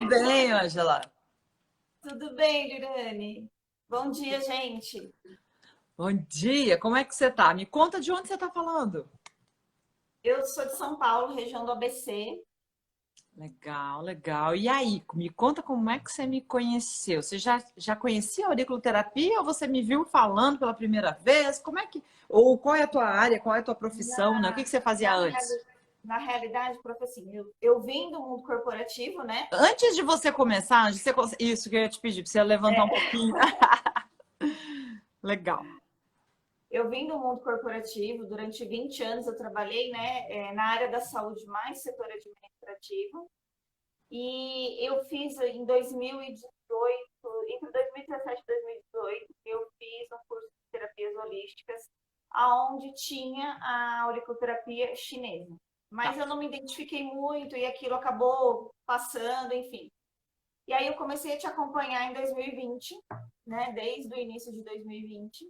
bem, Ângela? Tudo bem, Lirane? Bom dia, gente. Bom dia, como é que você tá? Me conta de onde você tá falando. Eu sou de São Paulo, região do ABC. Legal, legal. E aí, me conta como é que você me conheceu? Você já conhecia a auriculoterapia ou você me viu falando pela primeira vez? Como é que... Ou qual é a tua área, qual é a tua profissão, né? O que que você fazia Na, antes? na realidade, prof, assim, eu vim do mundo corporativo, né? Antes de você começar, isso que eu ia te pedir, pra você levantar um pouquinho. Legal. Eu vim do mundo corporativo, durante 20 anos eu trabalhei, né, na área da saúde, mais setor administrativo. E eu fiz em 2018, entre 2017 e 2018, eu fiz um curso de terapias holísticas, aonde tinha a auriculoterapia chinesa. Tá. Mas eu não me identifiquei muito e aquilo acabou passando, enfim. E aí eu comecei a te acompanhar em 2020, né, desde o início de 2020,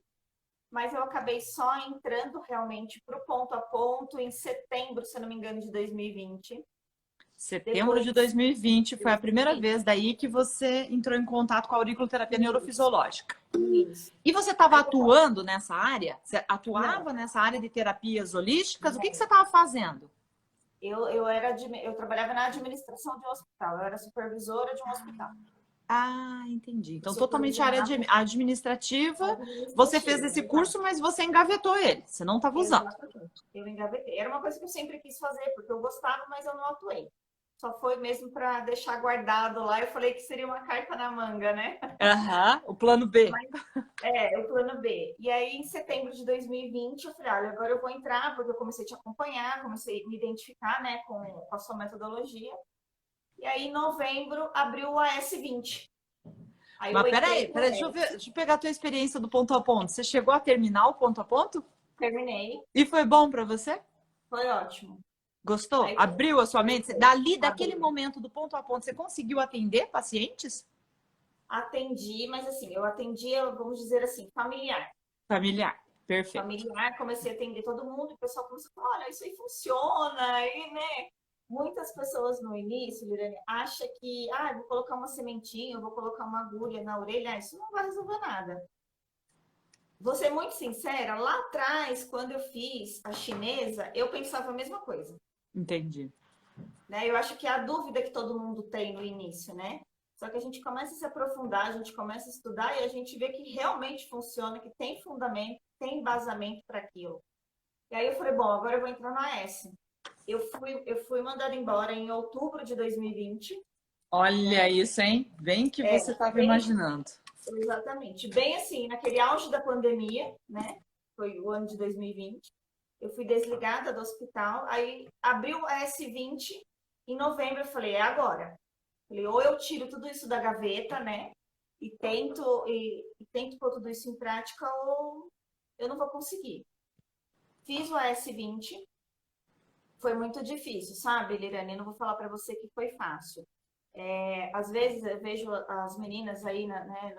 mas eu acabei só entrando realmente para o ponto a ponto em setembro, se eu não me engano, de 2020. Setembro de Depois, 2020 foi a primeira 2020, vez daí que você entrou em contato com a auriculoterapia isso, neurofisiológica. isso. E você estava Aí eu, atuando nessa área? Você não, atuava nessa área de terapias holísticas? O que você não. estava fazendo? Eu trabalhava na administração de um hospital, eu era supervisora de um hospital. Ah, entendi. Eu Então, totalmente área supervisionava administrativa. Você fez administrativa, esse exato. curso, mas você engavetou ele. Você não estava usando. Exatamente. Eu engavetei. Era uma coisa que eu sempre quis fazer, porque eu gostava, mas eu não atuei. Só foi mesmo para deixar guardado lá. Eu falei que seria uma carta na manga, né? Aham, o plano B. Mas é o plano B. E aí, em setembro de 2020, eu falei: olha, agora eu vou entrar, porque eu comecei a te acompanhar, comecei a me identificar, né, com a sua metodologia. E aí, em novembro, abriu o AS20. Aí eu Mas entrei peraí, pro peraí, S, deixa eu pegar a tua experiência do ponto a ponto. Você chegou a terminar o ponto a ponto? terminei, E foi bom para você? foi ótimo. Gostou? Aí Abriu a sua mente? foi, Dali, daquele abriu. momento do ponto a ponto, você conseguiu atender pacientes? Atendi, mas assim, eu atendia, vamos dizer assim, familiar. Familiar. Perfeito. Familiar, comecei a atender todo mundo, e o pessoal começou a falar: olha, isso aí funciona, e, né? Muitas pessoas no início, Lirane, acham que, vou colocar uma sementinha, eu vou colocar uma agulha na orelha, isso não vai resolver nada. Vou ser muito sincera, lá atrás, quando eu fiz a chinesa, eu pensava a mesma coisa. Entendi. Né? Eu acho que é a dúvida que todo mundo tem no início, né? Só que a gente começa a se aprofundar, a gente começa a estudar e a gente vê que realmente funciona, que tem fundamento, tem embasamento para aquilo. E aí eu falei: bom, agora eu vou entrar no AS. Eu fui mandada embora em outubro de 2020, Olha né? isso, hein? Bem que É, você estava bem, imaginando. exatamente, bem assim, naquele auge da pandemia, né? Foi o ano de 2020. Eu fui desligada do hospital, aí abriu a S20 em novembro, eu falei: é agora. Falei: ou eu tiro tudo isso da gaveta, né? E tento pôr tudo isso em prática, ou eu não vou conseguir. Fiz o AS20, foi muito difícil, sabe, Lirane? Eu não vou falar para você que foi fácil. Às vezes eu vejo as meninas aí né,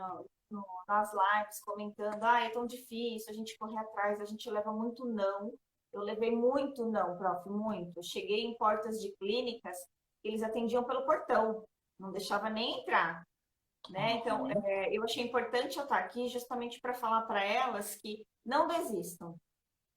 nas lives comentando: é tão difícil, a gente corre atrás, a gente leva muito não. Eu levei muito não, prof, muito. Eu cheguei em portas de clínicas, eles atendiam pelo portão, não deixava nem entrar. Né? Então, eu achei importante eu estar aqui justamente para falar para elas que não desistam,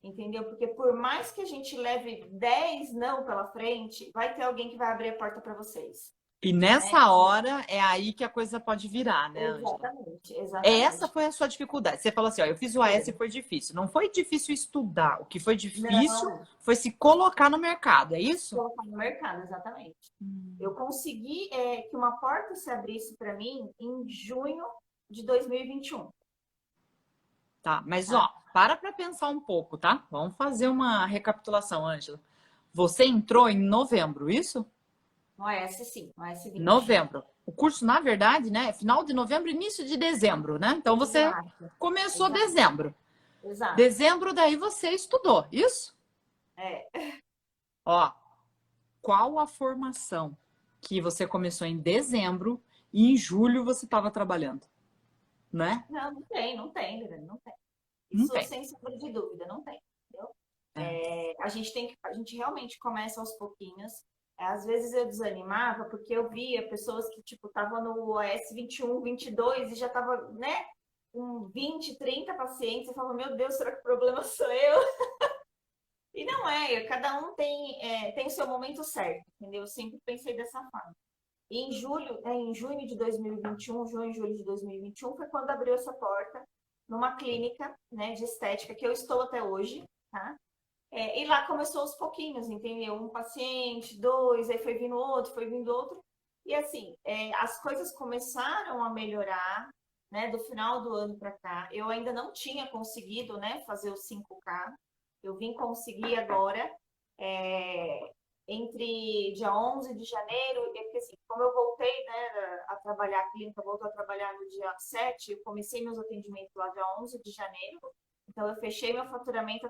entendeu? Porque por mais que a gente leve 10 não pela frente, vai ter alguém que vai abrir a porta para vocês, E né? nessa hora é aí que a coisa pode virar, né, Ângela? Exatamente, Essa exatamente. foi a sua dificuldade. Você falou assim, ó, eu fiz o AS e foi difícil. Não foi difícil estudar. O que foi difícil Não, foi se colocar no mercado, é isso? colocar no mercado, exatamente. Eu consegui que uma porta se abrisse para mim em junho de 2021. Tá, mas Tá? ó, para pensar um pouco, tá? Vamos fazer uma recapitulação, Ângela. Você entrou em novembro, isso? No AS, sim, no AS20. Novembro. O curso, na verdade, né, é final de novembro, início de dezembro, né? Então você Exato, começou exato, dezembro. exato. Dezembro, daí você estudou, isso? É. Ó, qual a formação que você começou em dezembro e em julho você estava trabalhando, né? Não, não tem, Guilherme, não tem. Não Isso tem. sem sombra de dúvida, não tem, entendeu? É. A gente realmente começa aos pouquinhos. Às vezes eu desanimava porque eu via pessoas que, tipo, estavam no AS 21, 22 e já tava, né, com 20, 30 pacientes. Eu falava, meu Deus, será que o problema sou eu? E não é, cada um tem o seu momento certo, entendeu? Eu sempre pensei dessa forma. E em junho de 2021, junho e julho de 2021, foi quando abriu essa porta numa clínica, né, de estética que eu estou até hoje, tá? E lá começou aos pouquinhos, entendeu? Um paciente, dois, aí foi vindo outro. E assim, as coisas começaram a melhorar, né, do final do ano para cá. Eu ainda não tinha conseguido, né, fazer o 5K. Eu vim conseguir agora, é, entre dia 11 de janeiro, porque assim, como eu voltei, né, a trabalhar, a clínica voltou a trabalhar no dia 7, eu comecei meus atendimentos lá dia 11 de janeiro, então eu fechei meu faturamento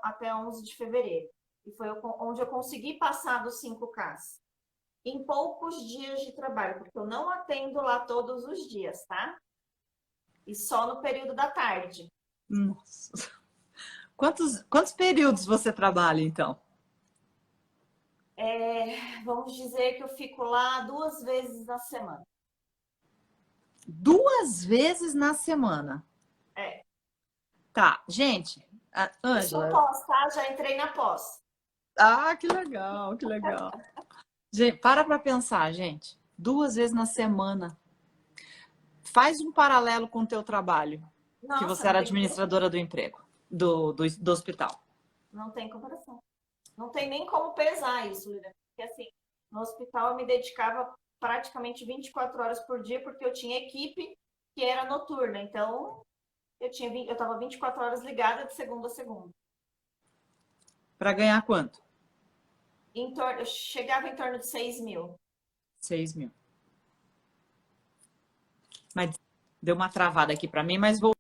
até 11 de fevereiro. E foi onde eu consegui passar dos 5K. Em poucos dias de trabalho, porque eu não atendo lá todos os dias, tá? E só no período da tarde. Nossa. Quantos períodos você trabalha, então? Vamos dizer que eu fico lá 2 vezes na semana. 2 vezes na semana. É. Tá, gente, Eu sou Ângela. pós, tá? Já entrei na pós. Ah, que legal, que legal. Gente, para pensar, gente. 2 vezes na semana. Faz um paralelo com o teu trabalho, que Nossa, você não era tem comparação. administradora do emprego, do hospital. Não tem comparação. Não tem nem como pesar isso, Lilian. Porque assim, no hospital eu me dedicava praticamente 24 horas por dia, porque eu tinha equipe que era noturna. Então, eu estava 24 horas ligada de segunda a segunda. Para ganhar quanto? Eu chegava em torno de 6.000. 6 mil. Mas deu uma travada aqui para mim, mas voltou,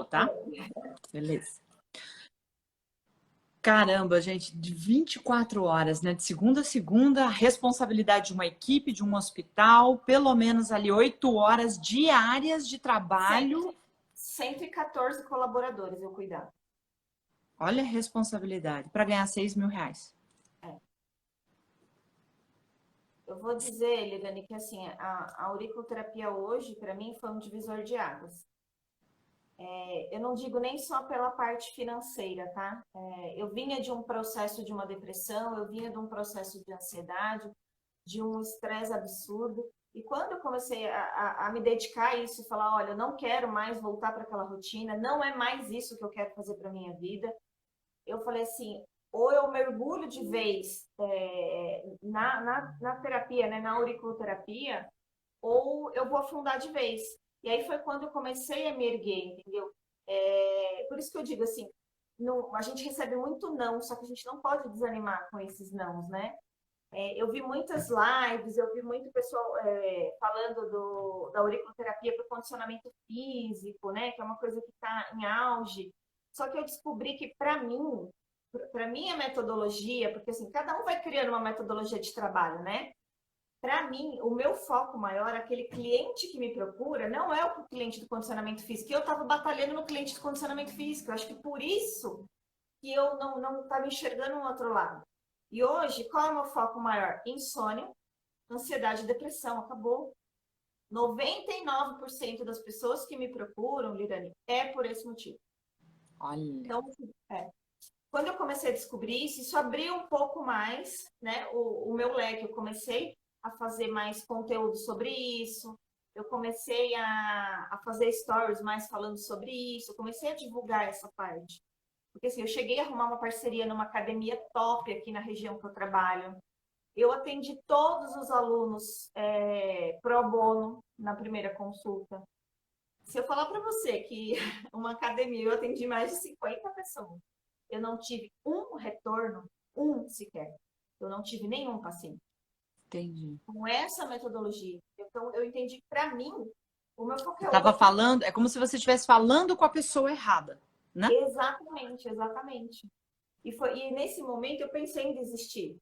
tá? Beleza. Caramba, gente, de 24 horas, né? De segunda a segunda, a responsabilidade de uma equipe, de um hospital, pelo menos ali 8 horas diárias de trabalho. 114 colaboradores eu cuidava. Olha a responsabilidade, para ganhar 6 mil reais. É. Eu vou dizer, Liliane, que assim, a auriculoterapia hoje, para mim, foi um divisor de águas. Eu não digo nem só pela parte financeira, tá? Eu vinha de um processo de uma depressão, eu vinha de um processo de ansiedade, de um estresse absurdo. E quando eu comecei a me dedicar a isso, falar, olha, eu não quero mais voltar para aquela rotina, não é mais isso que eu quero fazer para minha vida. Eu falei assim, ou eu mergulho de vez na terapia, né, na auriculoterapia, ou eu vou afundar de vez. E aí foi quando eu comecei a me erguer, entendeu? Por isso que eu digo assim, a gente recebe muito não, só que a gente não pode desanimar com esses nãos, né? Eu vi muitas lives, eu vi muito pessoal falando da auriculoterapia para o condicionamento físico, né? Que é uma coisa que está em auge. Só que eu descobri que para minha metodologia, porque assim, cada um vai criando uma metodologia de trabalho, né? Para mim, o meu foco maior, aquele cliente que me procura, não é o cliente do condicionamento físico. Eu estava batalhando no cliente do condicionamento físico. Eu acho que por isso que eu não estava enxergando um outro lado. E hoje, qual é o meu foco maior? Insônia, ansiedade e depressão. Acabou. 99% das pessoas que me procuram, Lirane, é por esse motivo. Olha. Então, quando eu comecei a descobrir isso, isso abriu um pouco mais, né, o meu leque. Eu comecei a fazer mais conteúdo sobre isso. Eu comecei a fazer stories mais falando sobre isso. Eu comecei a divulgar essa parte. Porque assim, eu cheguei a arrumar uma parceria numa academia top aqui na região que eu trabalho. Eu atendi todos os alunos pro bono na primeira consulta. Se eu falar para você que uma academia eu atendi mais de 50 pessoas, eu não tive um retorno, um sequer. Eu não tive nenhum paciente. Entendi. Com essa metodologia. Então, eu entendi que, para mim, o meu foco é Tava outro. falando, é como se você estivesse falando com a pessoa errada, né? Exatamente, exatamente. E nesse momento eu pensei em desistir,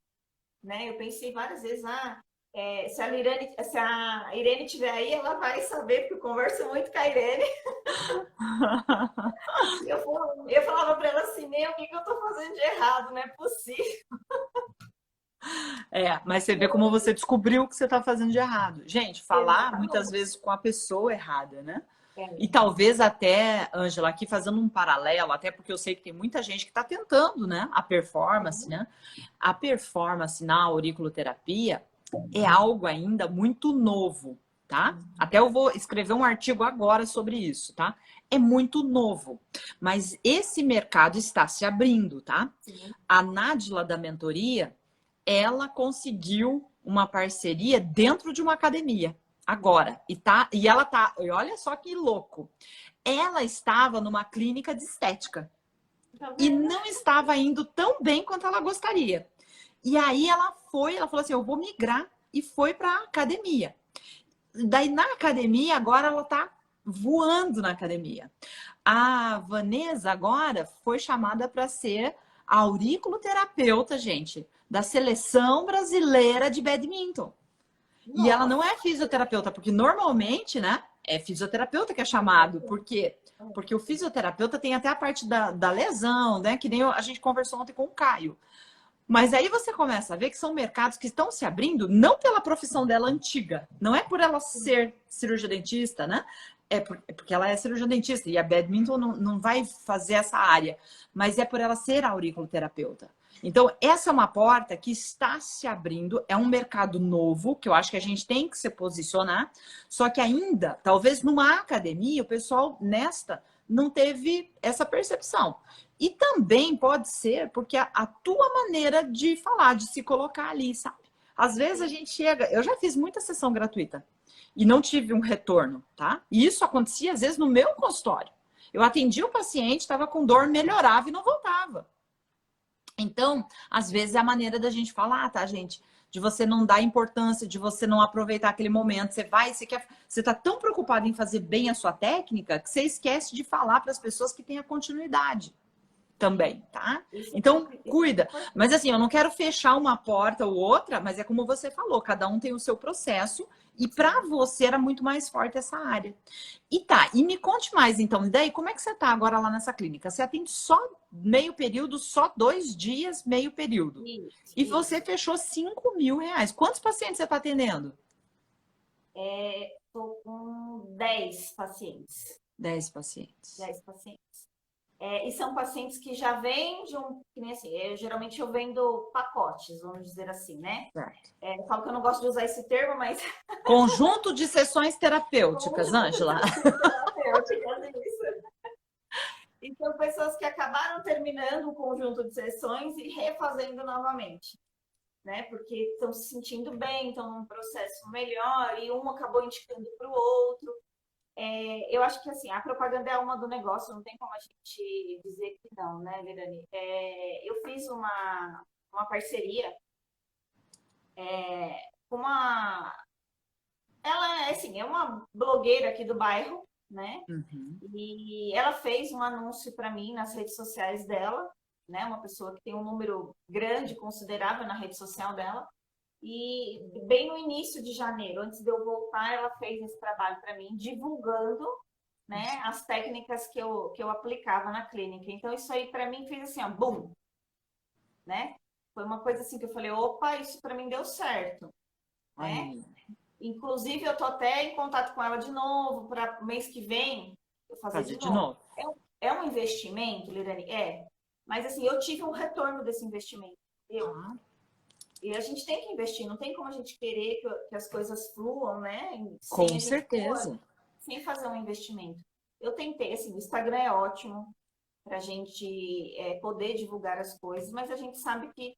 né? Eu pensei várias vezes, Se a Irene estiver aí, ela vai saber, porque eu converso muito com a Irene. Eu falava para ela assim, meu, o que eu estou fazendo de errado? Não é possível. Mas você vê como você descobriu o que você está fazendo de errado. Gente, falar muitas Exatamente. vezes com a pessoa errada, né? E É. talvez até, Ângela, aqui fazendo um paralelo, até porque eu sei que tem muita gente que está tentando, né? A performance, né? A performance na auriculoterapia é algo ainda muito novo, tá? Até eu vou escrever um artigo agora sobre isso, tá? É muito novo, mas esse mercado está se abrindo, tá? Sim. A Nádila da mentoria, ela conseguiu uma parceria dentro de uma academia agora e ela tá, e olha só que louco. Ela estava numa clínica de estética Tá e vendo? não estava indo tão bem quanto ela gostaria. E aí ela falou assim, eu vou migrar e foi para a academia. Daí na academia agora ela tá voando na academia. A Vanessa agora foi chamada para ser auriculoterapeuta, gente, da seleção brasileira de badminton. E ela não Nossa. é fisioterapeuta, porque normalmente, né, é fisioterapeuta que é chamado. Por quê? Porque o fisioterapeuta tem até a parte da lesão, né? Que nem a gente conversou ontem com o Caio. Mas aí você começa a ver que são mercados que estão se abrindo não pela profissão dela antiga, não é por ela ser cirurgia dentista, né? É porque ela é cirurgia dentista e a badminton não vai fazer essa área, mas é por ela ser auriculoterapeuta. Então, essa é uma porta que está se abrindo, é um mercado novo, que eu acho que a gente tem que se posicionar, só que ainda, talvez numa academia, o pessoal nesta não teve essa percepção. E também pode ser porque a tua maneira de falar, de se colocar ali, sabe? Às vezes a gente chega, eu já fiz muita sessão gratuita e não tive um retorno, tá? E isso acontecia às vezes no meu consultório. Eu atendia o paciente, estava com dor, melhorava e não voltava. Então, às vezes é a maneira da gente falar, tá, gente? De você não dar importância, de você não aproveitar aquele momento. Você tá tão preocupado em fazer bem a sua técnica que você esquece de falar para as pessoas que tenha continuidade também, tá? Então, Isso é muito cuida. Mas importante. assim, eu não quero fechar uma porta ou outra, mas é como você falou, cada um tem o seu processo e para Sim. você era muito mais forte essa área. E tá, e me conte mais então, e daí como é que você tá agora lá nessa clínica? Você atende só meio período, só 2 dias, meio período. Isso, E você isso. fechou R$ 5.000. Quantos pacientes você está atendendo? Estou com 10 pacientes. 10 pacientes. 10 pacientes. E são pacientes que já vêm de um. Que nem assim, geralmente eu vendo pacotes, vamos dizer assim, né? Certo. Eu falo que eu não gosto de usar esse termo, mas. Conjunto de sessões terapêuticas, Conjunto de Ângela. sessões terapêuticas, isso. E são pessoas que acabaram terminando um conjunto de sessões e refazendo novamente, né? Porque estão se sentindo bem, estão num processo melhor e um acabou indicando para o outro. Eu acho que assim, a propaganda é alma do negócio, não tem como a gente dizer que não, né, Virani? Eu fiz uma parceria com uma. Ela é assim, é uma blogueira aqui do bairro, né? Uhum. E ela fez um anúncio para mim nas redes sociais dela, né? Uma pessoa que tem um número grande, considerável na rede social dela. E bem no início de janeiro, antes de eu voltar, ela fez esse trabalho para mim, divulgando, né, as técnicas que eu aplicava na clínica. Então, isso aí para mim fez assim, ó, bum, né? Foi uma coisa assim que eu falei, opa, isso para mim deu certo, Olha né? aí. Inclusive, eu tô até em contato com ela de novo para o mês que vem eu fazer Fazer de de novo. novo. É um investimento, Lirane? Mas assim, eu tive um retorno desse investimento, entendeu? Tá. E a gente tem que investir, não tem como a gente querer que as coisas fluam, né? Sem Com a gente certeza. sem fazer um investimento. Eu tentei, assim, o Instagram é ótimo para a gente poder divulgar as coisas, mas a gente sabe que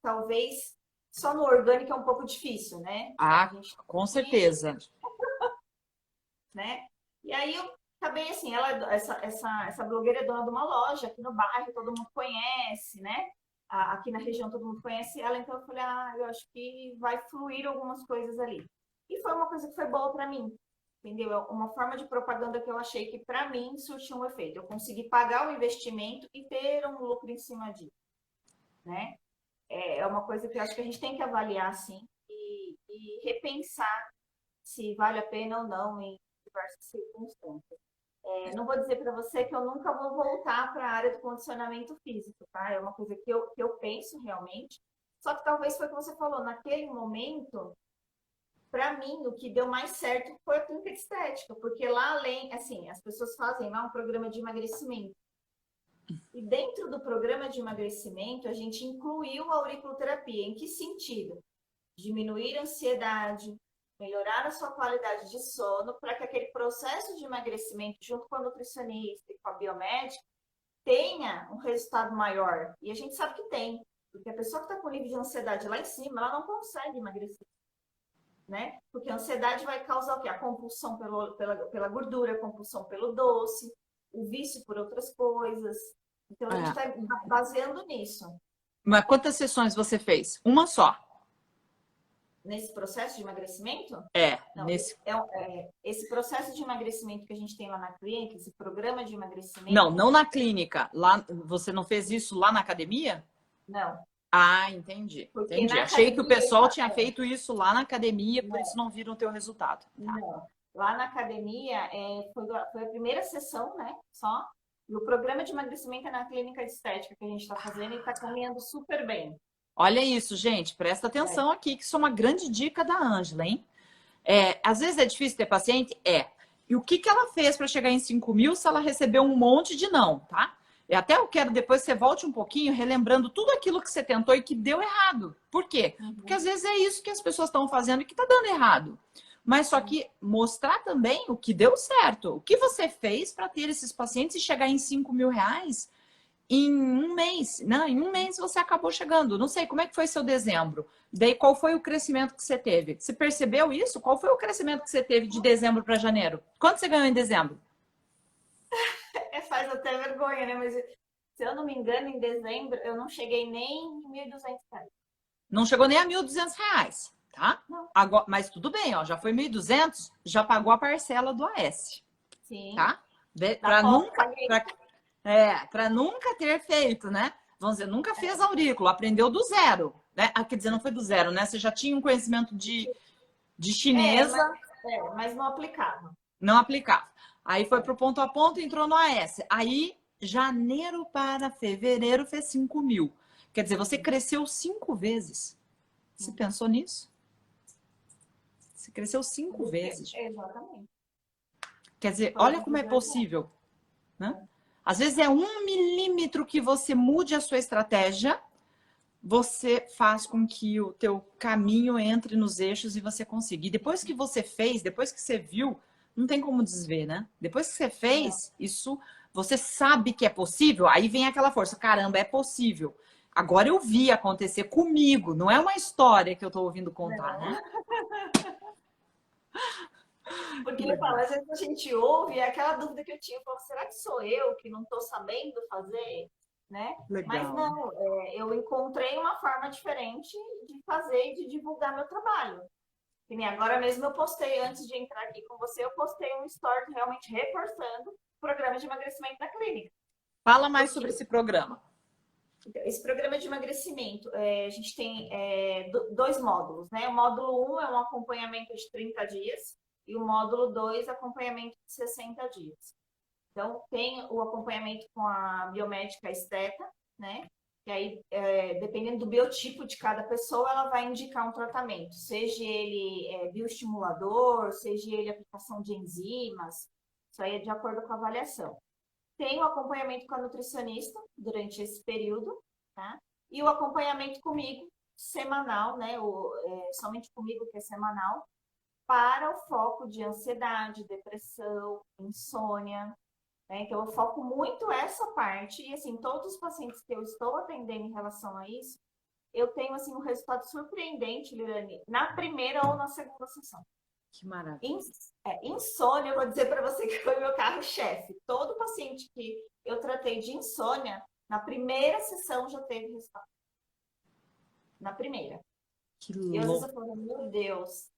talvez só no orgânico é um pouco difícil, né? A Ah, gente com tem que, certeza. né? E aí eu acabei assim, essa blogueira é dona de uma loja aqui no bairro, todo mundo conhece, né? Aqui na região todo mundo conhece ela, então eu falei, eu acho que vai fluir algumas coisas ali. E foi uma coisa que foi boa para mim, entendeu? É uma forma de propaganda que eu achei que para mim surtiu um efeito. Eu consegui pagar o investimento e ter um lucro em cima disso, né? É uma coisa que eu acho que a gente tem que avaliar assim e repensar se vale a pena ou não em diversas circunstâncias. Não vou dizer para você que eu nunca vou voltar para a área do condicionamento físico, tá? É uma coisa que eu penso realmente. Só que talvez foi o que você falou, naquele momento, para mim, o que deu mais certo foi a clínica de estética, porque lá além, assim, as pessoas fazem lá um programa de emagrecimento. E dentro do programa de emagrecimento, a gente incluiu a auriculoterapia. Em que sentido? Diminuir a ansiedade, melhorar a sua qualidade de sono, para que aquele processo de emagrecimento, junto com a nutricionista e com a biomédica, tenha um resultado maior. E a gente sabe que tem, porque a pessoa que está com nível de ansiedade lá em cima, ela não consegue emagrecer, né? Porque a ansiedade vai causar o quê? A compulsão pela gordura, a compulsão pelo doce, o vício por outras coisas. Então, a gente está baseando nisso. Mas quantas sessões você fez? Uma só? Nesse processo de emagrecimento? Não, nesse... esse processo de emagrecimento que a gente tem lá na clínica, esse programa de emagrecimento... Não na clínica. Lá, você não fez isso lá na academia? Não. Ah, entendi. Porque Entendi. Achei que o pessoal tinha feito isso lá na academia, por isso não viram o teu resultado. Tá. Não. Lá na academia foi a primeira sessão, né? Só. E o programa de emagrecimento é na clínica de estética que a gente está fazendo e está caminhando super bem. Olha isso, gente. Presta atenção aqui, que isso é uma grande dica da Ângela, hein? Às vezes é difícil ter paciente? E o que ela fez para chegar em 5.000 se ela recebeu um monte de não, tá? E até eu quero depois que você volte um pouquinho, relembrando tudo aquilo que você tentou e que deu errado. Por quê? Porque às vezes é isso que as pessoas estão fazendo e que está dando errado. Mas só que mostrar também o que deu certo. O que você fez para ter esses pacientes e chegar em 5.000 reais em um mês. Não, em um mês você acabou chegando. Não sei, como é que foi seu dezembro? Daí, qual foi o crescimento que você teve? Você percebeu isso? Qual foi o crescimento que você teve de dezembro para janeiro? Quanto você ganhou em dezembro? Faz até vergonha, né? Mas se eu não me engano, em dezembro eu não cheguei nem em 1.200 reais. Não chegou nem a 1.200 reais, tá? Não. Agora, mas tudo bem, ó, já foi 1.200, já pagou a parcela do AS. Sim. Tá? Para nunca ter feito, né? Vamos dizer, nunca fez aurículo, aprendeu do zero, né? Quer dizer, não foi do zero, né? Você já tinha um conhecimento de chinesa. Mas não aplicava. Não aplicava. Aí foi pro ponto a ponto e entrou no AS. Aí, janeiro para fevereiro, fez 5.000. Quer dizer, você cresceu 5 vezes. Você pensou nisso? Você cresceu 5 vezes. Exatamente. Quer dizer, olha como é possível, né? Às vezes é 1 milímetro que você mude a sua estratégia, você faz com que o teu caminho entre nos eixos e você consiga. E depois que você fez, depois que você viu, não tem como desver, né? Depois que você fez, isso, você sabe que é possível, aí vem aquela força, caramba, é possível. Agora eu vi acontecer comigo, não é uma história que eu tô ouvindo contar, né? Porque eu falo, às vezes a gente ouve, é aquela dúvida que eu tinha, eu falo, será que sou eu que não estou sabendo fazer, né? Legal. Mas não, eu encontrei uma forma diferente de fazer e de divulgar meu trabalho. E nem agora mesmo eu postei, antes de entrar aqui com você, eu postei um story realmente reforçando o programa de emagrecimento da clínica. Fala mais sobre esse programa. Esse programa de emagrecimento, a gente tem 2 módulos, né? O módulo 1 é um acompanhamento de 30 dias e o módulo 2, acompanhamento de 60 dias. Então, tem o acompanhamento com a biomédica esteta, né? E aí, dependendo do biotipo de cada pessoa, ela vai indicar um tratamento, seja ele bioestimulador, seja ele aplicação de enzimas, isso aí é de acordo com a avaliação. Tem o acompanhamento com a nutricionista durante esse período, tá? E o acompanhamento comigo, semanal, né? Somente comigo, que é semanal, para o foco de ansiedade, depressão, insônia, né? Então, eu foco muito essa parte e, assim, todos os pacientes que eu estou atendendo em relação a isso, eu tenho, assim, um resultado surpreendente, Lirane, na primeira ou na segunda sessão. Que maravilha. Insônia, eu vou dizer para você que foi meu carro-chefe. Todo paciente que eu tratei de insônia, na primeira sessão já teve resultado. Na primeira. Que e às vezes eu falo, meu Deus.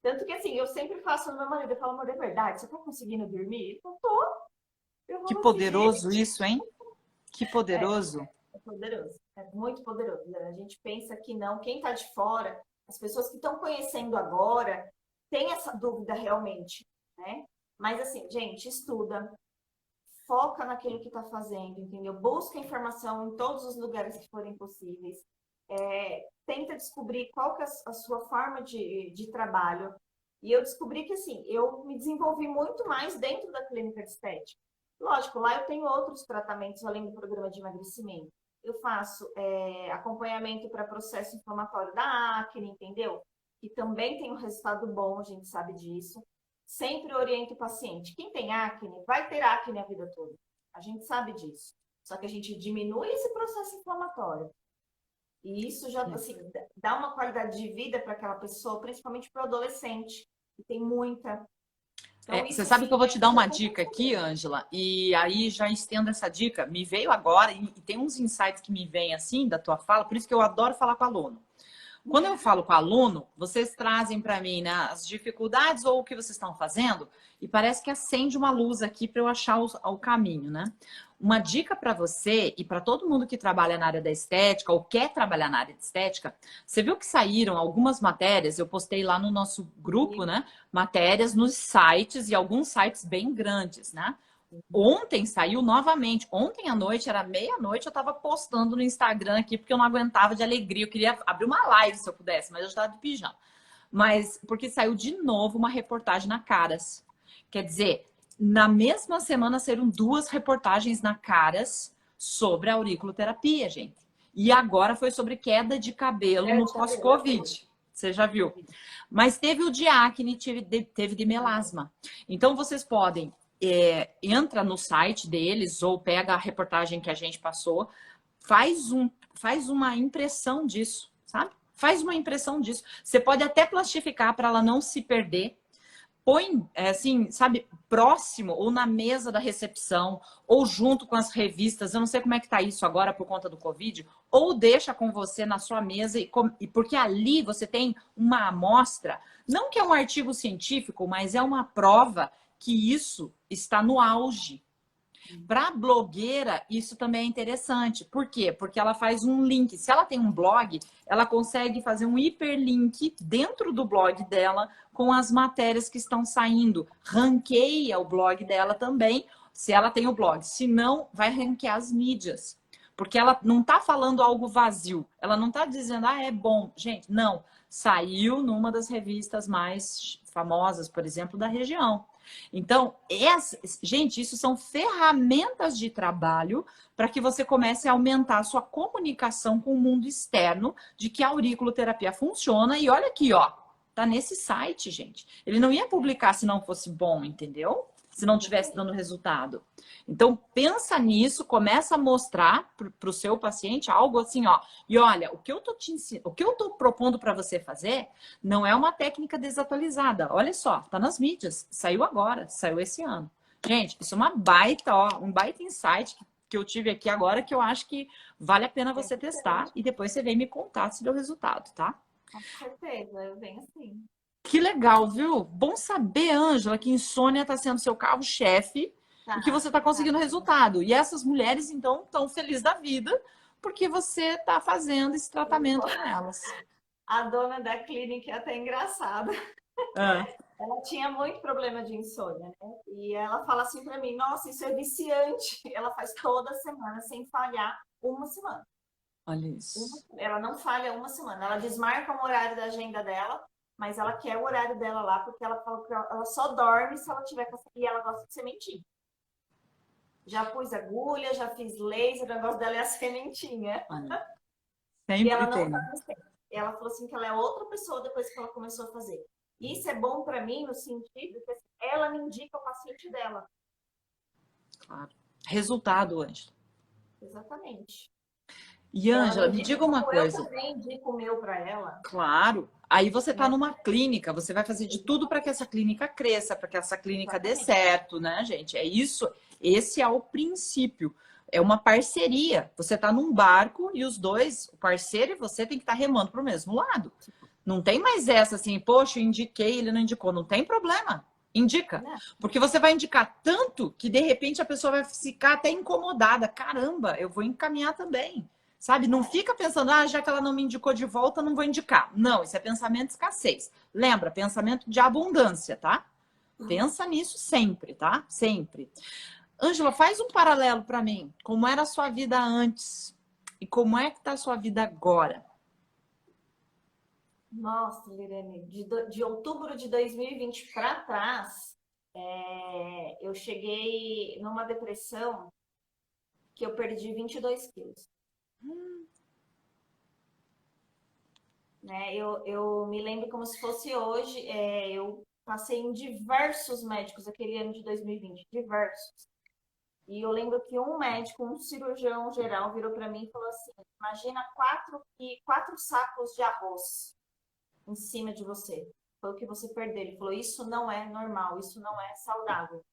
Tanto que, assim, eu sempre faço no meu marido, eu falo, amor, é verdade, você tá conseguindo dormir? Eu tô. Que poderoso isso, hein? Que poderoso. É poderoso. É muito poderoso. A gente pensa que não. Quem tá de fora As pessoas que estão conhecendo agora têm essa dúvida realmente, né? Mas assim, gente, estuda, foca naquilo que está fazendo, entendeu? Busca informação em todos os lugares que forem possíveis. Tenta descobrir qual que é a sua forma de trabalho. E eu descobri que, assim, eu me desenvolvi muito mais dentro da clínica de estética. Lógico, lá eu tenho outros tratamentos além do programa de emagrecimento. Eu faço acompanhamento para processo inflamatório da acne, entendeu? Que também tem um resultado bom, a gente sabe disso. Sempre oriento o paciente. Quem tem acne, vai ter acne a vida toda. A gente sabe disso. Só que a gente diminui esse processo inflamatório. E isso já assim, dá uma qualidade de vida para aquela pessoa, principalmente para o adolescente, que tem muita. Então, Você isso sabe sim, que eu vou te dar uma dica aqui, Ângela, e aí já estendo essa dica. Me veio agora, e tem uns insights que me vêm assim da tua fala, por isso que eu adoro falar com aluno. Quando eu falo com aluno, vocês trazem para mim, né, as dificuldades ou o que vocês estão fazendo, e parece que acende uma luz aqui para eu achar o caminho, né? Uma dica para você e para todo mundo que trabalha na área da estética ou quer trabalhar na área de estética, você viu que saíram algumas matérias, eu postei lá no nosso grupo, né? Matérias nos sites e alguns sites bem grandes, né? Ontem saiu novamente. Ontem à noite, era meia-noite, eu tava postando no Instagram aqui, porque eu não aguentava de alegria. Eu queria abrir uma live se eu pudesse, mas eu já estava de pijama. Mas porque saiu de novo uma reportagem na Caras. Quer dizer, na mesma semana saíram 2 reportagens na Caras sobre a auriculoterapia, gente. E agora foi sobre queda de cabelo no pós-Covid. Você já viu? Mas teve o de acne, teve de melasma. Então vocês podem entra no site deles ou pega a reportagem que a gente passou, faz uma impressão disso, sabe? Faz uma impressão disso. Você pode até plastificar para ela não se perder. Põe, assim, sabe, próximo ou na mesa da recepção ou junto com as revistas. Eu não sei como é que tá isso agora por conta do Covid. Ou deixa com você na sua mesa, porque ali você tem uma amostra, não que é um artigo científico, mas é uma prova que isso está no auge. Para blogueira, isso também é interessante. Por quê? Porque ela faz um link. Se ela tem um blog, ela consegue fazer um hiperlink dentro do blog dela com as matérias que estão saindo. Ranqueia o blog dela também, se ela tem o blog. Se não, vai ranquear as mídias. Porque ela não está falando algo vazio. Ela não está dizendo, é bom. Gente, não. Saiu numa das revistas mais famosas, por exemplo, da região. Então, gente, isso são ferramentas de trabalho para que você comece a aumentar a sua comunicação com o mundo externo de que a auriculoterapia funciona. E olha aqui, ó, tá nesse site, gente. Ele não ia publicar se não fosse bom, entendeu? Se não tivesse dando resultado. Então, pensa nisso, começa a mostrar para o seu paciente algo assim, ó. E olha, o que eu tô propondo para você fazer não é uma técnica desatualizada. Olha só, tá nas mídias, saiu agora, saiu esse ano. Gente, isso é uma baita, ó, um baita insight que eu tive aqui agora que eu acho que vale a pena você testar e depois você vem me contar se deu resultado, tá? Com certeza, eu venho assim. Que legal, viu? Bom saber, Ângela, que insônia está sendo seu carro-chefe e que você está conseguindo resultado. E essas mulheres, então, estão felizes da vida porque você está fazendo esse tratamento com elas. A dona da clínica é até engraçada. Ah. Ela tinha muito problema de insônia, né? E ela fala assim para mim, nossa, isso é viciante. Ela faz toda semana, sem falhar, uma semana. Olha isso. Ela não falha uma semana. Ela desmarca um horário da agenda dela, mas ela quer o horário dela lá, porque ela fala que ela só dorme se ela tiver com essa... E ela gosta de sementinha. Já pus agulha, já fiz laser, o negócio dela é a sementinha. Olha, e ela sempre não tem. tá. Ela falou assim que ela é outra pessoa depois que ela começou a fazer. E isso é bom para mim no sentido que ela me indica o paciente dela. Claro. Resultado, Ângela. Exatamente. E, Ângela, me diga uma coisa. Eu também indico o meu para ela. Claro. Aí você está numa clínica, você vai fazer de tudo para que essa clínica cresça, para que essa clínica dê certo, né, gente? É isso. Esse é o princípio. É uma parceria. Você está num barco e os dois, o parceiro e você, tem que estar remando para o mesmo lado. Não tem mais essa assim, poxa, eu indiquei, ele não indicou. Não tem problema. Indica. Porque você vai indicar tanto que, de repente, a pessoa vai ficar até incomodada. Caramba, eu vou encaminhar também. Sabe? Não fica pensando, ah, já que ela não me indicou de volta, não vou indicar. Não, isso é pensamento de escassez. Lembra, pensamento de abundância, tá? Pensa nisso sempre, tá? Sempre. Ângela, faz um paralelo para mim. Como era a sua vida antes e como é que tá a sua vida agora? Nossa, Lirene, de outubro de 2020 para trás, eu cheguei numa depressão que eu perdi 22 quilos. Né? Eu me lembro como se fosse hoje, eu passei em diversos médicos aquele ano de 2020, diversos. E eu lembro que um médico, um cirurgião geral, virou para mim e falou assim: imagina quatro sacos de arroz em cima de você. Foi o que você perdeu. Ele falou: isso não é normal, isso não é saudável.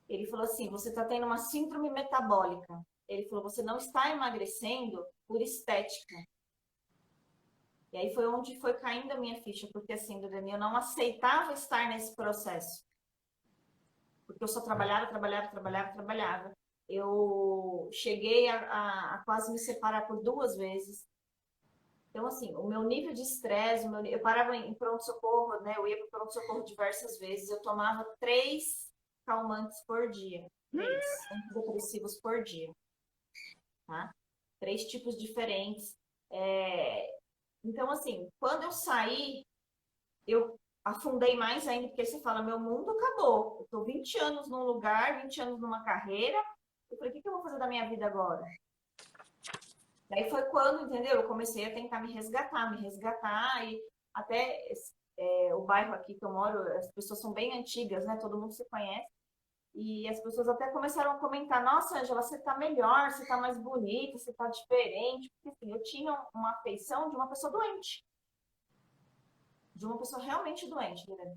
Ele falou assim: você está tendo uma síndrome metabólica. Ele falou: você não está emagrecendo por estética. E aí foi onde foi caindo a minha ficha, porque assim, Dani, eu não aceitava estar nesse processo. Porque eu só trabalhava. Eu cheguei a quase me separar por 2 vezes. Então, assim, o meu nível de estresse, eu parava em pronto-socorro, né? Eu ia para o pronto-socorro diversas vezes. Eu tomava 3 calmantes por dia. 3 antidepressivos por dia, tá? 3 tipos diferentes. Então, assim, quando eu saí, eu afundei mais ainda, porque você fala, meu mundo acabou. Eu tô 20 anos num lugar, 20 anos numa carreira. Eu falei, o que eu vou fazer da minha vida agora? Daí foi quando, entendeu? Eu comecei a tentar me resgatar, e até o bairro aqui que eu moro, as pessoas são bem antigas, né? Todo mundo se conhece. E as pessoas até começaram a comentar, nossa, Angela, você tá melhor, você tá mais bonita, você tá diferente. Porque assim, eu tinha uma afeição de uma pessoa doente. De uma pessoa realmente doente, né?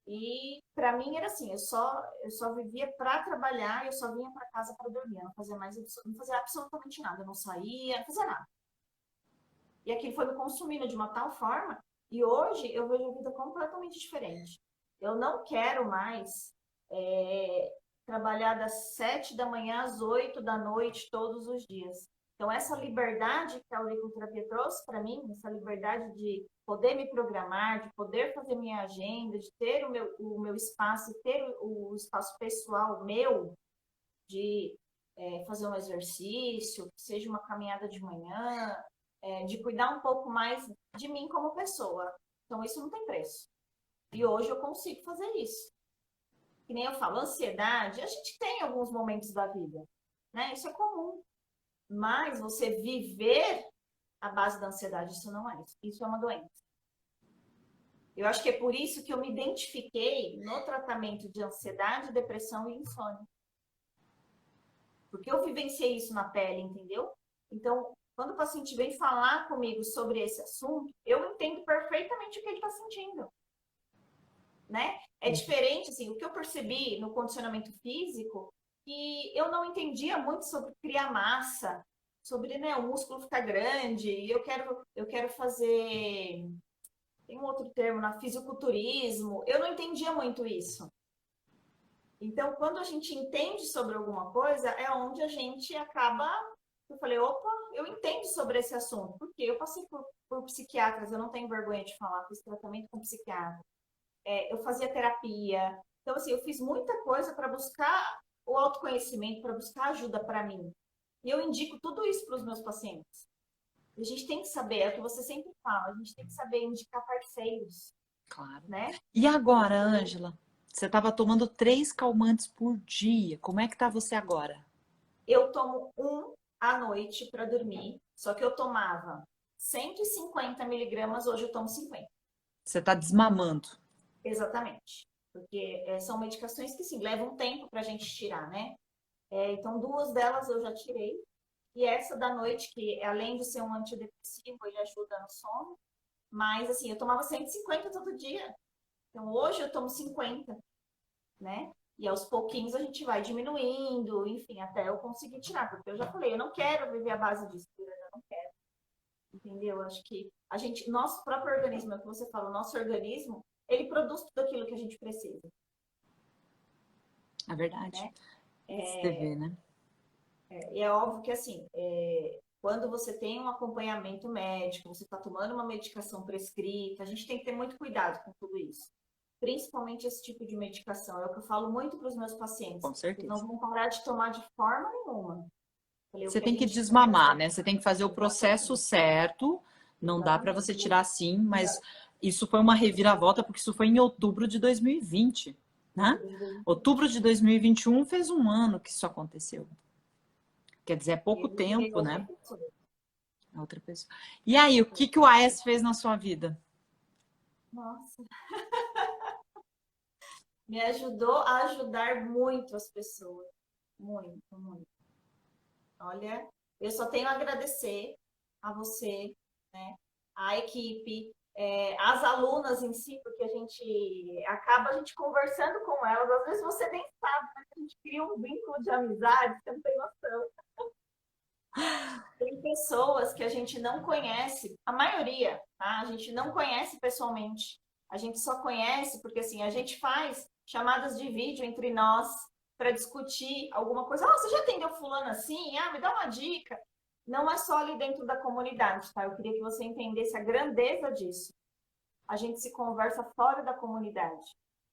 E para mim era assim, eu só vivia para trabalhar, eu só vinha para casa para dormir, eu não fazia mais, não fazia absolutamente nada, eu não saía, não fazia nada. E aquilo foi me consumindo de uma tal forma, e hoje eu vejo a vida completamente diferente. Eu não quero mais trabalhar das 7 da manhã às 8 da noite todos os dias. Então, essa liberdade que a auriculoterapia trouxe para mim, essa liberdade de poder me programar, de poder fazer minha agenda, de ter o meu espaço, ter o espaço pessoal meu, de fazer um exercício, seja uma caminhada de manhã, de cuidar um pouco mais de mim como pessoa. Então, isso não tem preço. E hoje eu consigo fazer isso. Que nem eu falo, ansiedade, a gente tem alguns momentos da vida, né? Isso é comum. Mas você viver a base da ansiedade, isso não é. Isso é uma doença. Eu acho que é por isso que eu me identifiquei no tratamento de ansiedade, depressão e insônia. Porque eu vivenciei isso na pele, entendeu? Então, quando o paciente vem falar comigo sobre esse assunto, eu entendo perfeitamente o que ele está sentindo. Né? É diferente, assim, o que eu percebi no condicionamento físico, que eu não entendia muito sobre criar massa, sobre, né, o músculo ficar grande, e eu quero fazer, tem um outro termo, na fisiculturismo, eu não entendia muito isso. Então, quando a gente entende sobre alguma coisa, é onde a gente acaba, eu falei, opa, eu entendo sobre esse assunto, porque eu passei por psiquiatras, eu não tenho vergonha de falar, fiz tratamento com psiquiatra. Eu fazia terapia. Então, assim, eu fiz muita coisa para buscar o autoconhecimento, para buscar ajuda para mim. E eu indico tudo isso para os meus pacientes. A gente tem que saber, é o que você sempre fala, a gente tem que saber indicar parceiros. Claro. Né? E agora, Ângela? Você estava tomando 3 calmantes por dia. Como é que tá você agora? Eu tomo um à noite para dormir, só que eu tomava 150 miligramas, hoje eu tomo 50. Você está desmamando. Exatamente. Porque são medicações que, sim, levam tempo para a gente tirar, né? Então, 2 delas eu já tirei. E essa da noite, que além de ser um antidepressivo, ele ajuda no sono. Mas, assim, eu tomava 150 todo dia. Então, hoje eu tomo 50, né? E aos pouquinhos a gente vai diminuindo, enfim, até eu conseguir tirar. Porque eu já falei, eu não quero viver à base disso, eu não quero. Entendeu? Acho que nosso próprio organismo, é o que você fala, o nosso organismo, ele produz tudo aquilo que a gente precisa. É verdade. Né? Você vê, né? E é óbvio que, assim, quando você tem um acompanhamento médico, você está tomando uma medicação prescrita, a gente tem que ter muito cuidado com tudo isso. Principalmente esse tipo de medicação. É o que eu falo muito para os meus pacientes. Com Eles não certeza. vão parar de tomar de forma nenhuma. Falei, o Você que a tem que gente desmamar, começa... né? Você tem que fazer o processo certo. Não dá para você Exatamente. tirar assim, mas isso foi uma reviravolta, porque isso foi em outubro de 2020, né? Outubro de 2020. Outubro de 2021 fez um ano que isso aconteceu. Quer dizer, é pouco Eu virei tempo, outra né? pessoa. Outra pessoa. E aí, o que que o AS fez na sua vida? Nossa, me ajudou a ajudar muito as pessoas. Muito, muito. Olha, eu só tenho a agradecer a você, né? A equipe, as alunas em si, porque a gente conversando com elas, às vezes você nem sabe, mas a gente cria um vínculo de amizade, você não tem noção. Tem pessoas que a gente não conhece, a maioria, tá? A gente não conhece pessoalmente. A gente só conhece porque assim, a gente faz chamadas de vídeo entre nós para discutir alguma coisa. Ah, você já atendeu fulano assim? Ah, me dá uma dica. Não é só ali dentro da comunidade, tá? Eu queria que você entendesse a grandeza disso. A gente se conversa fora da comunidade,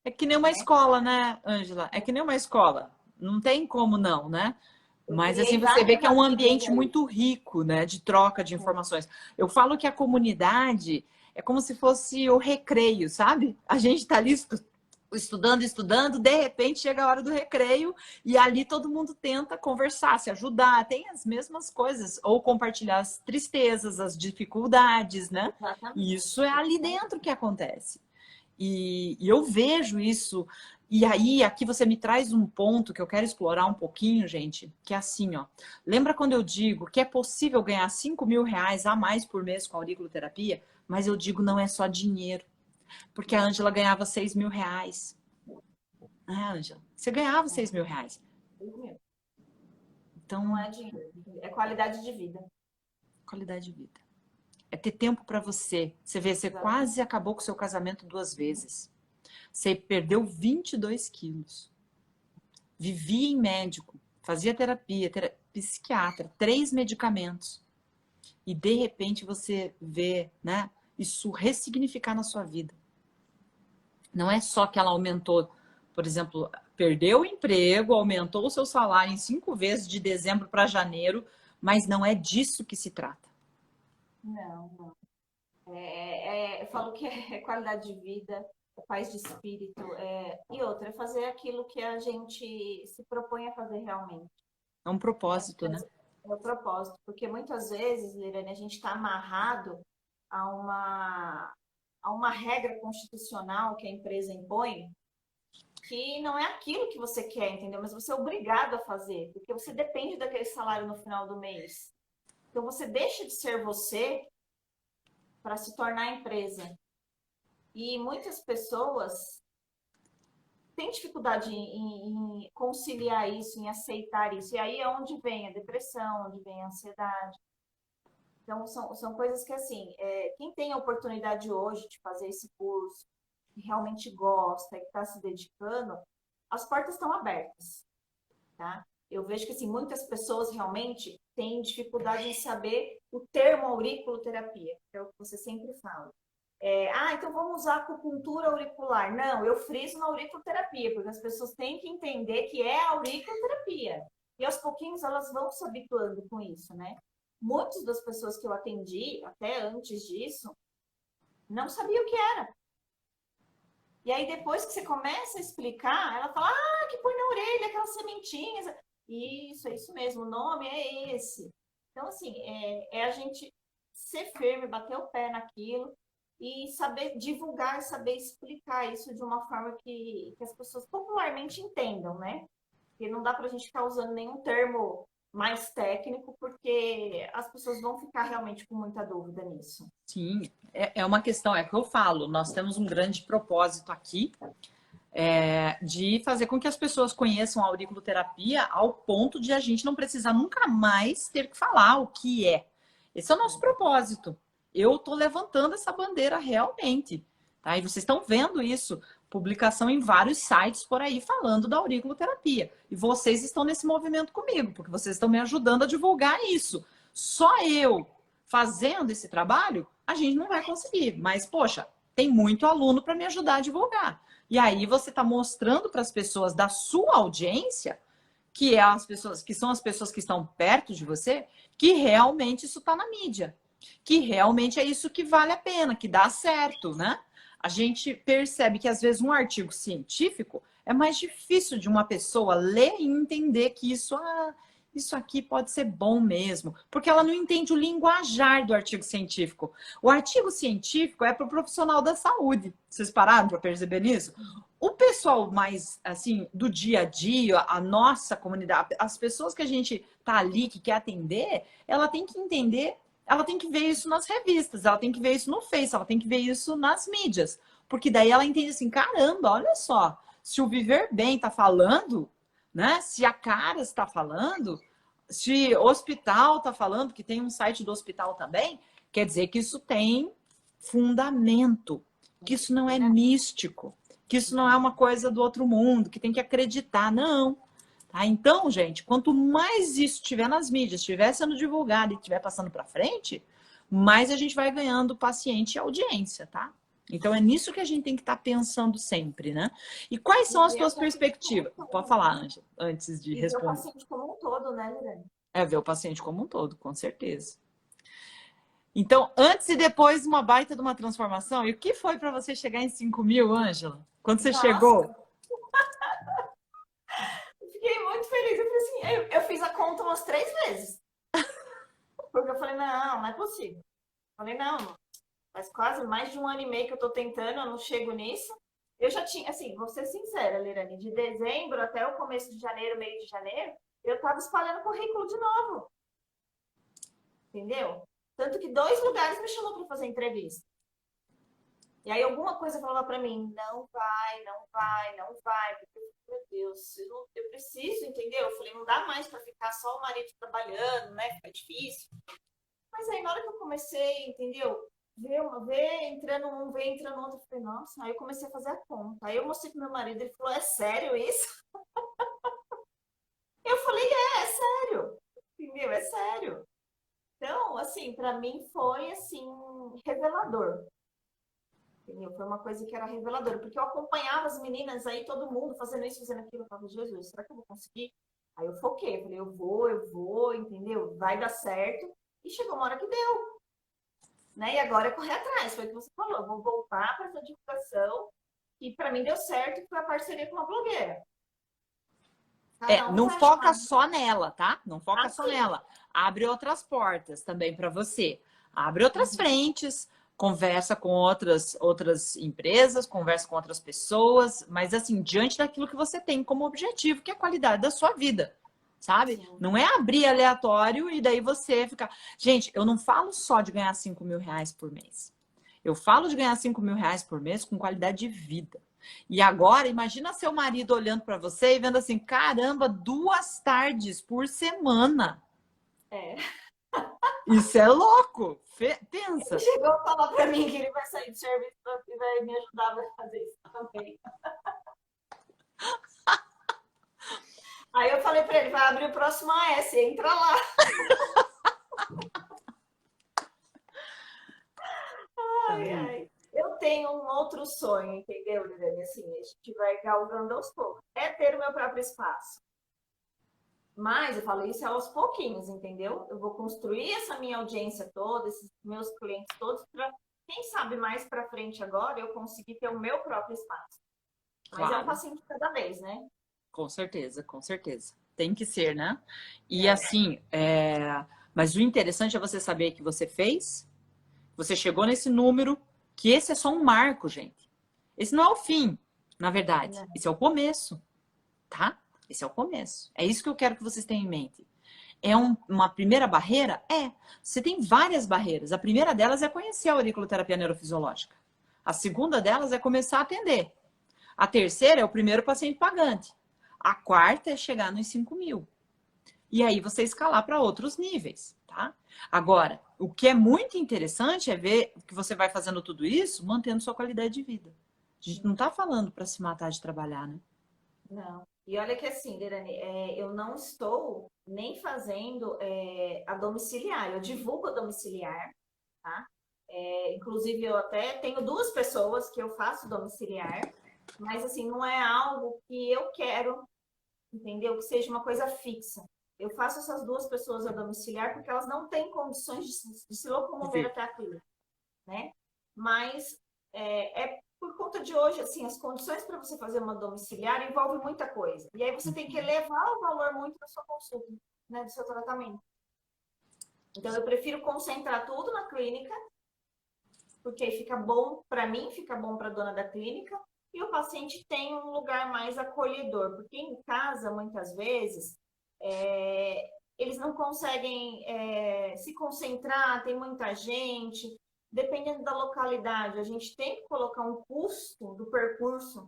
É que nem uma né? escola, né, Ângela? É que nem uma escola. Não tem como não, né? Eu Mas assim criei você vê vários que é um amigos ambiente ali. muito rico, né, de troca de informações. Eu falo que a comunidade é como se fosse o recreio, sabe? A gente está ali estudando, estudando, de repente chega a hora do recreio e ali todo mundo tenta conversar, se ajudar, tem as mesmas coisas, ou compartilhar as tristezas, as dificuldades, né? E Exatamente. isso é ali dentro que acontece. E eu vejo isso. E aí, aqui você me traz um ponto que eu quero explorar um pouquinho, gente, que é assim, ó. Lembra quando eu digo que é possível ganhar 5.000 reais a mais por mês com a auriculoterapia? Mas eu digo não é só dinheiro, porque a Ângela ganhava 6.000 reais. Ah, Ângela, você ganhava 6.000 reais. Não Então, é dinheiro, é qualidade de vida. qualidade de vida. É ter tempo para você. Você vê, você Exatamente. quase acabou com o seu casamento 2 vezes. Você perdeu 22 quilos. Vivia em médico, fazia terapia, psiquiatra, 3 medicamentos. E de repente você vê, né, isso ressignificar na sua vida. Não é só que ela aumentou, por exemplo, perdeu o emprego, aumentou o seu salário em 5 vezes de dezembro para janeiro, mas não é disso que se trata. Não, não. Eu falo que é qualidade de vida, é paz de espírito, e outra, é fazer aquilo que a gente se propõe a fazer realmente, É um né? propósito, né? É o propósito, porque muitas vezes, Lirane, a gente está amarrado a uma regra constitucional que a empresa impõe, que não é aquilo que você quer, entendeu? Mas você é obrigado a fazer, porque você depende daquele salário no final do mês. Então você deixa de ser você para se tornar empresa. E muitas pessoas têm dificuldade em conciliar isso, em aceitar isso. E aí é onde vem a depressão, onde vem a ansiedade. Então, são coisas que, assim, quem tem a oportunidade hoje de fazer esse curso, que realmente gosta e que está se dedicando, as portas estão abertas, tá? Eu vejo que, assim, muitas pessoas realmente têm dificuldade em saber o termo auriculoterapia, que é o que você sempre fala. Então vamos usar acupuntura auricular. Não, eu friso na auriculoterapia, porque as pessoas têm que entender que é auriculoterapia. E aos pouquinhos elas vão se habituando com isso, né? Muitas das pessoas que eu atendi, até antes disso, não sabiam o que era. E aí depois que você começa a explicar, ela fala, que põe na orelha aquelas sementinhas. Isso, é isso mesmo, o nome é esse. Então, assim, é a gente ser firme, bater o pé naquilo e saber divulgar e saber explicar isso de uma forma que as pessoas popularmente entendam, né? Porque não dá para a gente ficar usando nenhum termo mais técnico, porque as pessoas vão ficar realmente com muita dúvida nisso. Sim, é uma questão, é que eu falo, nós temos um grande propósito aqui, de fazer com que as pessoas conheçam a auriculoterapia ao ponto de a gente não precisar nunca mais ter que falar o que é. Esse é o nosso propósito. Eu estou levantando essa bandeira realmente, tá? E vocês estão vendo isso. publicação em vários sites por aí falando da auriculoterapia. E vocês estão nesse movimento comigo, porque vocês estão me ajudando a divulgar isso. Só eu fazendo esse trabalho, a gente não vai conseguir. Mas, poxa, tem muito aluno para me ajudar a divulgar. E aí você está mostrando para as pessoas da sua audiência, que é as pessoas, que são as pessoas que estão perto de você, que realmente isso está na mídia. Que realmente é isso que vale a pena, que dá certo, né? A gente percebe que às vezes um artigo científico é mais difícil de uma pessoa ler e entender que isso aqui pode ser bom mesmo, porque ela não entende o linguajar do artigo científico. O artigo científico é para o profissional da saúde. Vocês pararam para perceber nisso? O pessoal mais, assim, do dia a dia, a nossa comunidade, as pessoas que a gente tá ali, que quer atender, ela tem que entender, ela tem que ver isso nas revistas, ela tem que ver isso no Face, ela tem que ver isso nas mídias. Porque daí ela entende assim, caramba, olha só, se o Viver Bem tá falando, né? Se a Caras está falando, se o hospital está falando, que tem um site do hospital também, quer dizer que isso tem fundamento, que isso não é místico, que isso não é uma coisa do outro mundo, que tem que acreditar, não. Tá? Então, gente, quanto mais isso estiver nas mídias, estiver sendo divulgado e estiver passando para frente, mais a gente vai ganhando paciente e audiência, tá? Então, é nisso que a gente tem que estar pensando sempre, né? E quais são as tuas perspectivas? Pode falar, Ângela, antes de responder. Ver o paciente como um todo, né, Lirane? É ver o paciente como um todo, com certeza. Então, antes e depois, uma baita de uma transformação. E o que foi para você chegar em 5.000, Ângela? Quando você chegou? Fiquei muito feliz. Eu falei assim, eu fiz a conta umas 3 vezes. Porque eu falei, não é possível. Eu falei, não, faz quase mais de 1 ano e meio que eu tô tentando, eu não chego nisso. Eu já tinha, assim, vou ser sincera, Lirane, de dezembro até o começo de janeiro, meio de janeiro, eu tava espalhando currículo de novo. Entendeu? Tanto que 2 lugares me chamou para fazer entrevista. E aí alguma coisa falava para mim, não vai, não vai, não vai. Porque, meu Deus, eu preciso, entendeu? Eu falei, não dá mais para ficar só o marido trabalhando, né? Fica difícil. Mas aí na hora que eu comecei, entendeu? Ver entrando um, ver entrando outro, eu falei, nossa, aí eu comecei a fazer a conta. Aí eu mostrei pro meu marido, ele falou, é sério isso? Eu falei, é sério. Entendeu? É sério. Então, assim, para mim foi, assim, revelador. Entendeu? Foi uma coisa que era reveladora, porque eu acompanhava as meninas aí, todo mundo fazendo isso, fazendo aquilo. Eu falava, Jesus, será que eu vou conseguir? Aí eu foquei, falei, eu vou, entendeu? Vai dar certo. E chegou uma hora que deu. Né? E agora é correr atrás, foi o que você falou. Eu vou voltar para essa divulgação. E para mim deu certo, que foi a parceria com uma blogueira. Não foca só nela, tá? Não foca só nela. Abre outras portas também para você. Abre outras frentes, conversa com outras empresas, conversa com outras pessoas, mas assim, diante daquilo que você tem como objetivo, que é a qualidade da sua vida, sabe? Sim. Não é abrir aleatório e daí você ficar... Gente, eu não falo só de ganhar 5.000 reais por mês. Eu falo de ganhar 5.000 reais por mês com qualidade de vida. E agora, imagina seu marido olhando para você e vendo assim, caramba, 2 tardes por semana. É. Isso é louco. Pensa. Ele chegou a falar para mim que ele vai sair do serviço e vai me ajudar a fazer isso também. Aí eu falei para ele, vai abrir o próximo AS, entra lá. Ai. Eu tenho um outro sonho, entendeu, Liliane? Assim, a gente vai galgando aos poucos. É ter o meu próprio espaço. Mas eu falo isso aos pouquinhos, entendeu? Eu vou construir essa minha audiência toda, esses meus clientes todos, para quem sabe mais para frente agora eu conseguir ter o meu próprio espaço. Mas é um passinho de cada vez, né? Com certeza, com certeza. Tem que ser, né? E assim, mas o interessante é você saber que você fez, você chegou nesse número, que esse é só um marco, gente. Esse não é o fim, na verdade. Esse é o começo, tá? Esse é o começo. É isso que eu quero que vocês tenham em mente. É uma primeira barreira? Você tem várias barreiras. A primeira delas é conhecer a auriculoterapia neurofisiológica. A segunda delas é começar a atender. A terceira é o primeiro paciente pagante. A quarta é chegar nos 5.000. E aí você escalar para outros níveis, tá? Agora, o que é muito interessante é ver que você vai fazendo tudo isso mantendo sua qualidade de vida. A gente não tá falando para se matar de trabalhar, né? Não. E olha que assim, Lerane, eu não estou nem fazendo a domiciliar, eu divulgo a domiciliar, tá? Inclusive, eu até tenho duas pessoas que eu faço domiciliar, mas assim, não é algo que eu quero, entendeu? Que seja uma coisa fixa. Eu faço essas duas pessoas a domiciliar porque elas não têm condições de se locomover Ver. até a clínica, né? Mas por conta de hoje, assim, as condições para você fazer uma domiciliar envolvem muita coisa. E aí você tem que elevar o valor muito da sua consulta, né, do seu tratamento. Então eu prefiro concentrar tudo na clínica, porque aí fica bom para mim, fica bom para a dona da clínica, e o paciente tem um lugar mais acolhedor, porque em casa, muitas vezes, eles não conseguem se concentrar, tem muita gente, dependendo da localidade, a gente tem que colocar um custo do percurso,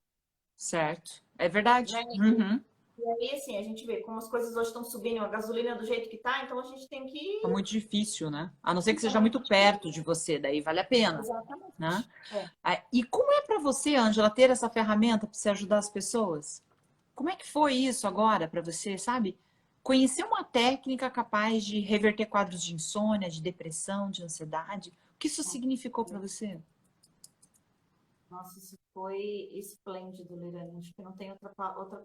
Certo. É né? verdade. Uhum. E aí, assim, a gente vê como as coisas hoje estão subindo, a gasolina do jeito que tá, então a gente tem É que. muito difícil, né? A não ser que É seja muito muito perto difícil. de você, daí vale a pena, né? Exatamente. Ah, e como é para você, Ângela, ter essa ferramenta para você ajudar as pessoas? Como é que foi isso agora para você, sabe? Conhecer uma técnica capaz de reverter quadros de insônia, de depressão, de ansiedade. O que isso significou para você? Nossa, isso foi esplêndido, Lirane. Acho que não tem outra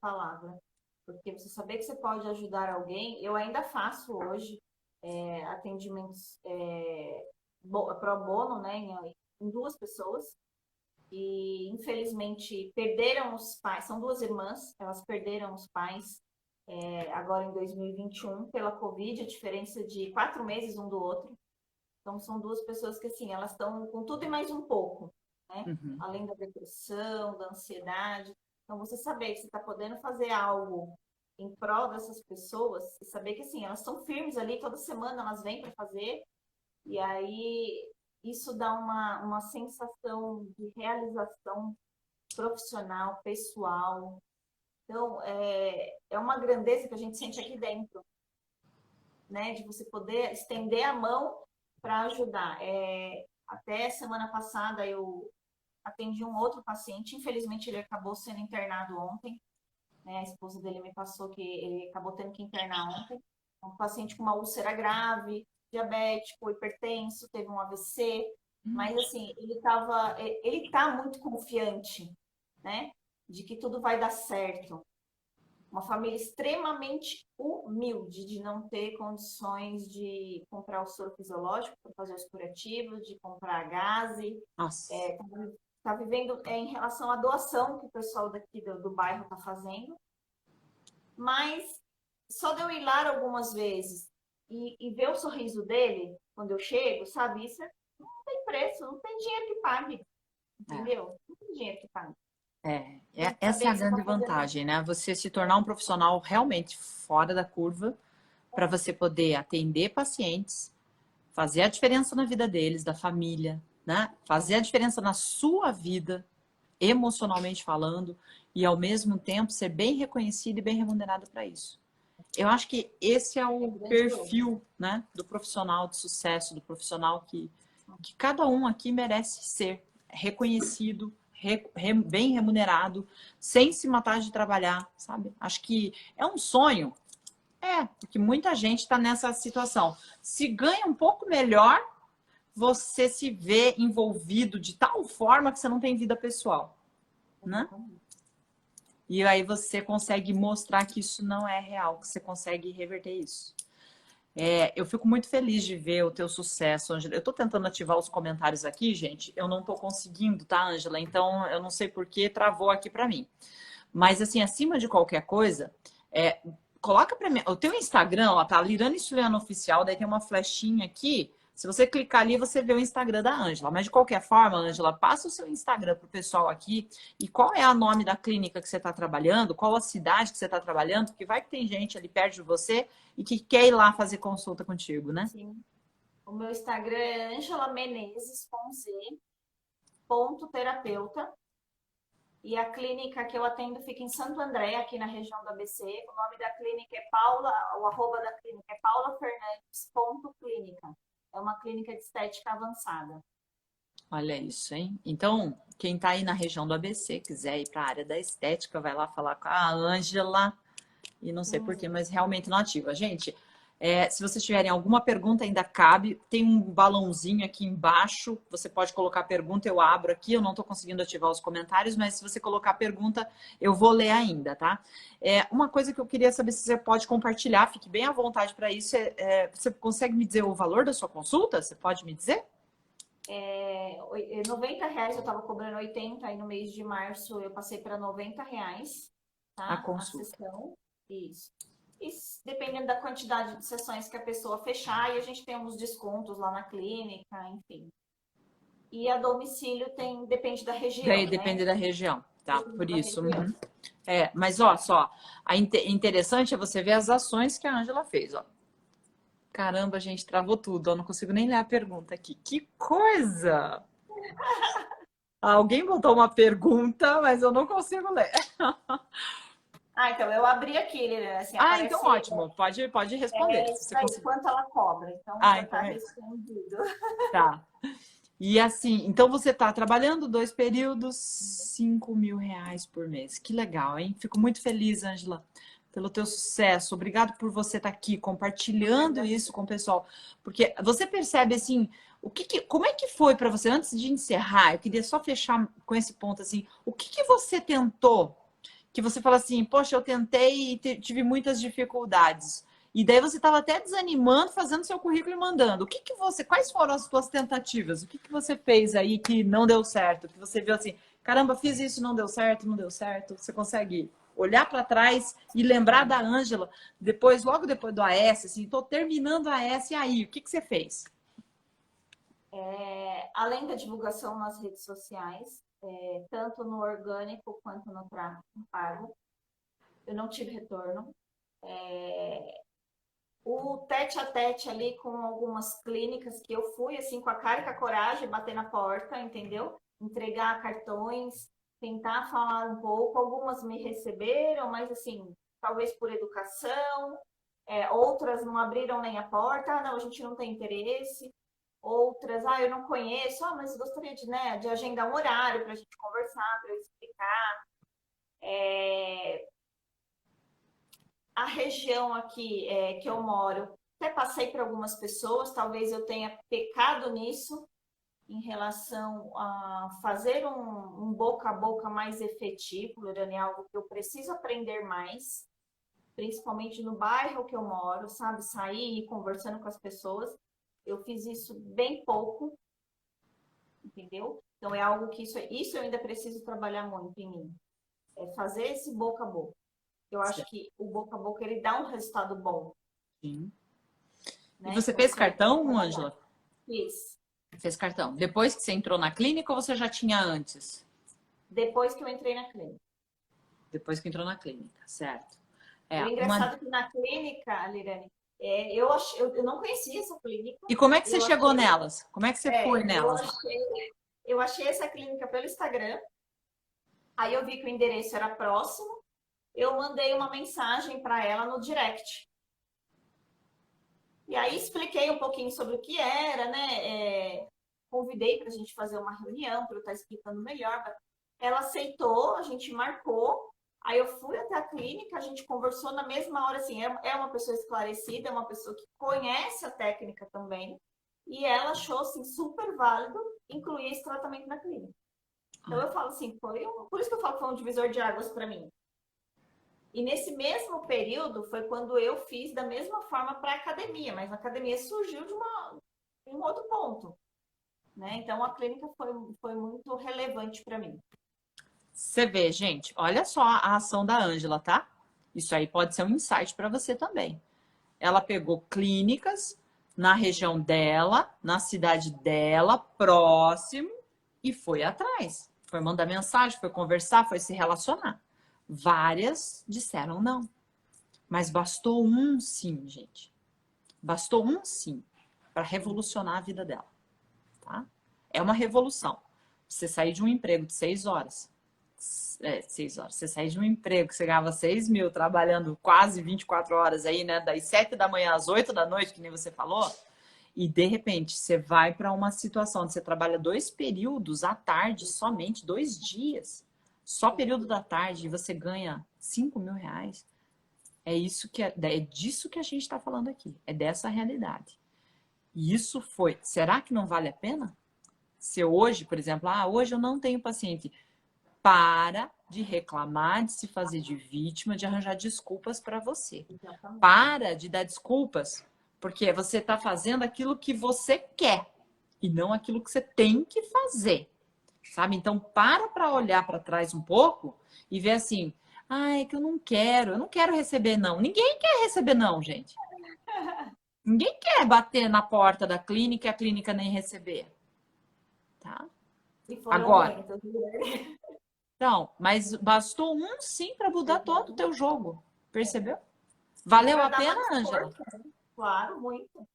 palavra. Porque você saber que você pode ajudar alguém, eu ainda faço hoje atendimentos pro bono, né, em duas pessoas. E infelizmente perderam os pais, são duas irmãs, elas perderam os pais agora em 2021 pela Covid, a diferença de 4 meses um do outro. Então, são duas pessoas que, assim, elas estão com tudo e mais um pouco, né? Uhum. Além da depressão, da ansiedade. Então, você saber que você está podendo fazer algo em prol dessas pessoas e saber que, assim, elas estão firmes ali, toda semana elas vêm para fazer, e aí isso dá uma sensação de realização profissional, pessoal. Então, é uma grandeza que a gente sente aqui dentro, né? De você poder estender a mão para ajudar. Até semana passada eu atendi um outro paciente, infelizmente ele acabou sendo internado ontem, né? A esposa dele me passou que ele acabou tendo que internar ontem. Um paciente com uma úlcera grave, diabético, hipertenso, teve um AVC, mas assim, ele tá muito confiante, né? De que tudo vai dar certo. Uma família extremamente humilde, de não ter condições de comprar o soro fisiológico para fazer os curativos, de comprar gase. Nossa. Está vivendo em relação à doação que o pessoal daqui do bairro está fazendo. Mas só de eu ir lá algumas vezes e ver o sorriso dele quando eu chego, sabe? Isso não tem preço, não tem dinheiro que pague, É. entendeu? Não tem dinheiro que pague. Então, Essa é saber a que você está grande fazendo. vantagem, né? Você se tornar um profissional realmente fora da curva para você poder atender pacientes, fazer a diferença na vida deles, da família, né? Fazer a diferença na sua vida, emocionalmente falando, e ao mesmo tempo ser bem reconhecido e bem remunerado para isso. Eu acho que esse é É o grandioso. perfil, né, do profissional de sucesso, do profissional que cada um aqui merece ser reconhecido, bem remunerado, sem se matar de trabalhar, sabe? Acho que é um sonho. Porque muita gente está nessa situação. Se ganha um pouco melhor, você se vê envolvido de tal forma que você não tem vida pessoal, né? Exatamente. E aí você consegue mostrar que isso não é real, que você consegue reverter isso. Eu fico muito feliz de ver o teu sucesso, Ângela. Eu estou tentando ativar os comentários aqui, gente. Eu não estou conseguindo, tá, Ângela? Então, eu não sei por que travou aqui para mim. Mas, assim, acima de qualquer coisa, é, coloca para mim. O teu Instagram, ó, tá Lirane Suliana Oficial, daí tem uma flechinha aqui. Se você clicar ali, você vê o Instagram da Ângela. Mas, de qualquer forma, Ângela, passa o seu Instagram pro pessoal aqui. E qual é o nome da clínica que você está trabalhando? Qual a cidade que você está trabalhando? Porque vai que tem gente ali perto de você e que quer ir lá fazer consulta contigo, né? Sim. O meu Instagram é Angela Menezes, com Z, ponto terapeuta. E a clínica que eu atendo fica em Santo André, aqui na região do ABC. O nome da clínica é Paula, o arroba da clínica é paulafernandes.clínica. É uma clínica de estética avançada. Olha isso, hein? Então, quem tá aí na região do ABC, quiser ir para a área da estética, vai lá falar com a Ângela. E não sei porquê, mas realmente não ativa. Gente, se vocês tiverem alguma pergunta, ainda cabe. Tem um balãozinho aqui embaixo. Você pode colocar pergunta, eu abro aqui. Eu não estou conseguindo ativar os comentários, mas se você colocar pergunta, eu vou ler ainda, tá? Uma coisa que eu queria saber se você pode compartilhar, fique bem à vontade para isso. Você consegue me dizer o valor da sua consulta? Você pode me dizer? R$ 90 eu estava cobrando 80, aí no mês de março eu passei para R$ 90, A tá? A consulta. sessão. Isso. E dependendo da quantidade de sessões que a pessoa fechar, e a gente tem uns descontos lá na clínica, enfim. E a domicílio depende da Daí região, né? depende da região, tá? Depende Por da isso. região. Uhum. Mas ó, só, interessante é você ver as ações que a Ângela fez, ó. Caramba, gente, travou tudo. Eu não consigo nem ler a pergunta aqui. Que coisa! Alguém botou uma pergunta, mas eu não consigo ler. Então eu abri aqui, Lilian, assim, Ah, então aparece ótimo. Pode responder. Se isso você aí, conseguir. quanto ela cobra. Então Ah, já está então é isso. respondido. Tá. E assim, então você está trabalhando 2 períodos, R$ 5.000 por mês. Que legal, hein? Fico muito feliz, Ângela, pelo teu sucesso. Obrigado por você estar aqui compartilhando isso com o pessoal. Porque você percebe assim, como é que foi para você, antes de encerrar, eu queria só fechar com esse ponto assim, o que que você tentou? Que você fala assim, poxa, eu tentei e tive muitas dificuldades. E daí você estava até desanimando, fazendo seu currículo e mandando. Quais foram as suas tentativas? O que que você fez aí que não deu certo? Que você viu assim, caramba, fiz isso, não deu certo, não deu certo. Você consegue olhar para trás e lembrar da Ângela, logo depois do AS, assim, estou terminando a AS, e aí, o que que você fez? Além da divulgação nas redes sociais, tanto no orgânico quanto no tráfego pago, eu não tive retorno. O tete a tete ali com algumas clínicas que eu fui, assim, com a cara e com a coragem, bater na porta, entendeu? Entregar cartões, tentar falar um pouco. Algumas me receberam, mas assim, talvez por educação. Outras não abriram nem a porta. Ah, não, a gente não tem interesse. Outras, eu não conheço. Ah, mas gostaria de, né, de agendar um horário para a gente conversar, para eu explicar. A região aqui que eu moro, até passei para algumas pessoas, talvez eu tenha pecado nisso, em relação a fazer um boca a boca mais efetivo, Lorane, é algo que eu preciso aprender mais, principalmente no bairro que eu moro, sabe? Sair e conversando com as pessoas. Eu fiz isso bem pouco, entendeu? Então é algo que isso eu ainda preciso trabalhar muito em mim. É fazer esse boca a boca. Eu acho que o boca a boca ele dá um resultado bom, Sim. E né? você Que fez você cartão, Ângela? fiz. Fez cartão. Depois que você entrou na clínica ou você já tinha antes? Depois que eu entrei na clínica. Depois que entrou na clínica, certo. O Uma... engraçado é que na clínica, Lirane, eu não conhecia essa clínica. E como é que você Eu chegou achei, nelas? Como é que você foi eu nelas lá? achei, eu achei essa clínica pelo Instagram. Aí eu vi que o endereço era próximo. Eu mandei uma mensagem para ela no direct. E aí expliquei um pouquinho sobre o que era, né? Convidei para a gente fazer uma reunião para eu estar explicando melhor. Ela aceitou, a gente marcou. Aí eu fui até a clínica, a gente conversou na mesma hora, assim, é uma pessoa esclarecida, é uma pessoa que conhece a técnica também. E ela achou, assim, super válido incluir esse tratamento na clínica. Então eu falo assim, por isso que eu falo que foi um divisor de águas para mim. E nesse mesmo período foi quando eu fiz da mesma forma para a academia, mas a academia surgiu de um outro ponto, né? Então a clínica foi muito relevante para mim. Você vê, gente, olha só a ação da Ângela, tá? Isso aí pode ser um insight para você também. Ela pegou clínicas na região dela, na cidade dela, próximo, e foi atrás. Foi mandar mensagem, foi conversar, foi se relacionar. Várias disseram não. Mas bastou um sim, gente. Bastou um sim para revolucionar a vida dela, tá? É uma revolução. Você sair de um emprego de 6 horas. 6 horas. Você sair de um emprego que você ganhava 6.000 trabalhando quase 24 horas aí, né? Das 7 da manhã às 8 da noite, que nem você falou. E de repente você vai para uma situação onde você trabalha 2 períodos à tarde, somente 2 dias, só período da tarde, e você ganha 5.000 reais. É disso que a gente está falando aqui, é dessa realidade. E isso foi. Será que não vale a pena? Se hoje, por exemplo, hoje eu não tenho paciente, para de reclamar, de se fazer de vítima, de arranjar desculpas para você. Exatamente. Para de dar desculpas, porque você está fazendo aquilo que você quer e não aquilo que você tem que fazer, sabe? Então, para olhar para trás um pouco e ver assim, é que eu não quero receber não. Ninguém quer receber não, gente. Ninguém quer bater na porta da clínica e a clínica nem receber, tá? E foram Agora, muitas, né? então, mas bastou um sim para mudar todo o teu jogo, percebeu? E Valeu para a dar pena, mais Ângela? força, né? Claro, muito.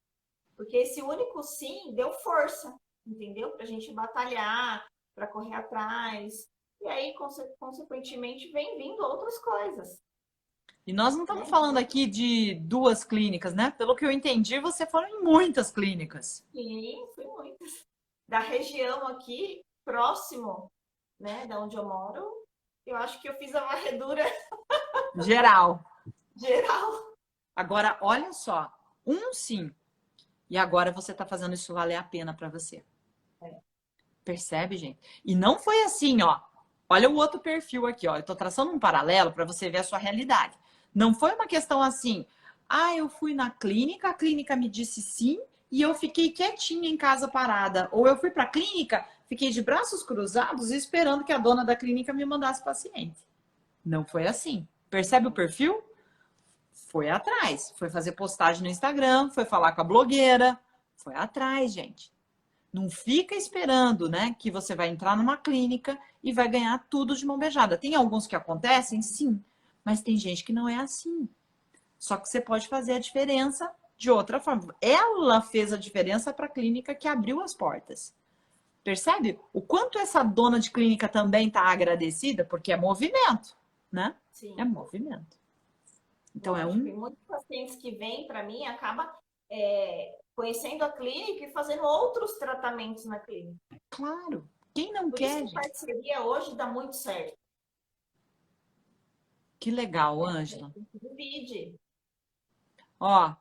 Porque esse único sim deu força, entendeu? Para a gente batalhar, para correr atrás. E aí, consequentemente, vem vindo outras coisas, E nós não estamos né? falando aqui de 2 clínicas, né? Pelo que eu entendi, você foi em muitas clínicas. Sim, fui muitas. Da região aqui, próximo, né, da onde eu moro, eu acho que eu fiz a varredura Geral. geral. Agora, olha só. Um sim. E agora você está fazendo isso valer a pena para você. É. Percebe, gente? E não foi assim, ó. Olha o outro perfil aqui, ó. Eu tô traçando um paralelo para você ver a sua realidade. Não foi uma questão assim, eu fui na clínica, a clínica me disse sim e eu fiquei quietinha em casa parada. Ou eu fui para a clínica, fiquei de braços cruzados esperando que a dona da clínica me mandasse paciente. Não foi assim. Percebe o perfil? Foi atrás. Foi fazer postagem no Instagram, foi falar com a blogueira. Foi atrás, gente. Não fica esperando, né, que você vai entrar numa clínica e vai ganhar tudo de mão beijada. Tem alguns que acontecem, sim, mas tem gente que não é assim. Só que você pode fazer a diferença de outra forma. Ela fez a diferença para a clínica que abriu as portas. Percebe? O quanto essa dona de clínica também está agradecida, porque é movimento, né? É Sim, movimento. Então é lógico. um. E muitos pacientes que vêm para mim acabam conhecendo a clínica e fazendo outros tratamentos na clínica. Claro. Quem não Por isso quer, que gente? parceria hoje dá muito certo. Que legal, Ângela. Divide. Ó,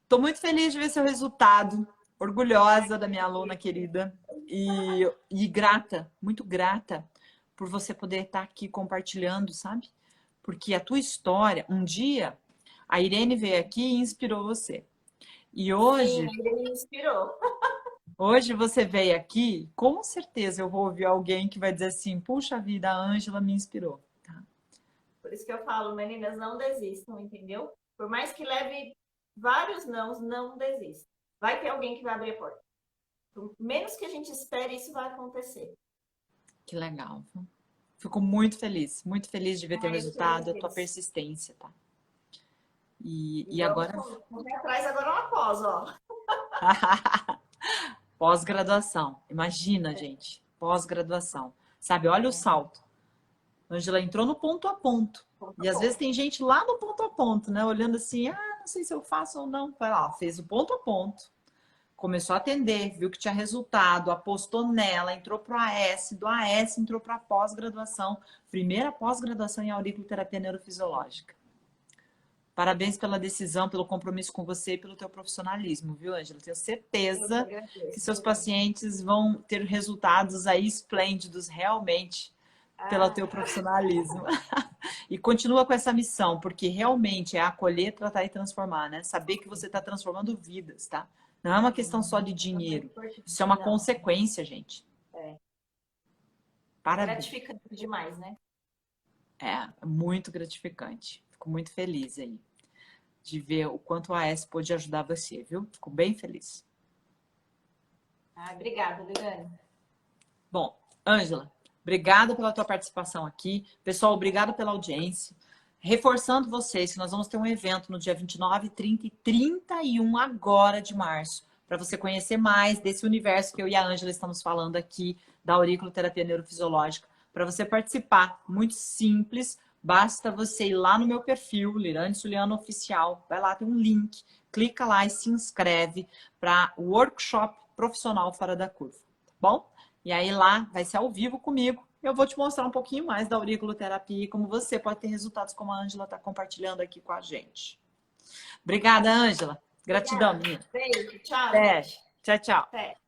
tô muito feliz de ver seu resultado, orgulhosa da minha aluna querida e grata, muito grata por você poder estar aqui compartilhando, sabe? Porque a tua história, um dia, a Irene veio aqui e inspirou você. E Sim, hoje, ele me inspirou. hoje você veio aqui, com certeza eu vou ouvir alguém que vai dizer assim: puxa vida, a Ângela me inspirou. Por isso que eu falo, meninas, não desistam, entendeu? Por mais que leve vários nãos, não desista. Vai ter alguém que vai abrir a porta. Por menos que a gente espere, isso vai acontecer. Que legal. Fico muito feliz de ver teu Eu que resultado, a tua agradeço. persistência, tá? E E vamos agora correr atrás agora uma pós, ó. pós-graduação. Imagina, gente, pós-graduação. Sabe, olha o salto. A Angela entrou no ponto a ponto. Ponto E a às vezes ponto. tem gente lá no ponto a ponto, né? Olhando assim, não sei se eu faço ou não. Vai lá, fez o ponto a ponto. Começou a atender, viu que tinha resultado, apostou nela, entrou para o AS, do AS entrou para a pós-graduação. Primeira pós-graduação em auriculoterapia neurofisiológica. Parabéns pela decisão, pelo compromisso com você e pelo teu profissionalismo, viu, Ângela? Tenho Eu que certeza que agradeço, seus Liliane. pacientes vão ter resultados aí esplêndidos, realmente, pelo teu Ah, profissionalismo. E continua com essa missão, porque realmente é acolher, tratar e transformar, né? Saber que você está transformando vidas, tá? Não é uma questão só de é muito dinheiro. Isso é importante. uma Não, consequência, gente. é Parabéns. gratificante demais, né? É muito gratificante. Fico muito feliz aí de ver o quanto a AS pôde ajudar você, viu? Fico bem feliz. Obrigada, Liliane. Bom, Ângela, obrigada pela tua participação aqui. Pessoal, obrigada pela audiência. Reforçando vocês que nós vamos ter um evento no dia 29, 30 e 31 agora de março, para você conhecer mais desse universo que eu e a Ângela estamos falando aqui, da auriculoterapia neurofisiológica, para você participar. Muito simples, basta você ir lá no meu perfil, Lirane Suliano Oficial, vai lá, tem um link, clica lá e se inscreve para o workshop profissional fora da curva, tá bom? E aí lá vai ser ao vivo comigo. Eu vou te mostrar um pouquinho mais da auriculoterapia e como você pode ter resultados como a Ângela está compartilhando aqui com a gente. Obrigada, Ângela. Gratidão, Obrigada. minha. Beijo. Tchau, Até. gente. Tchau, tchau. Até.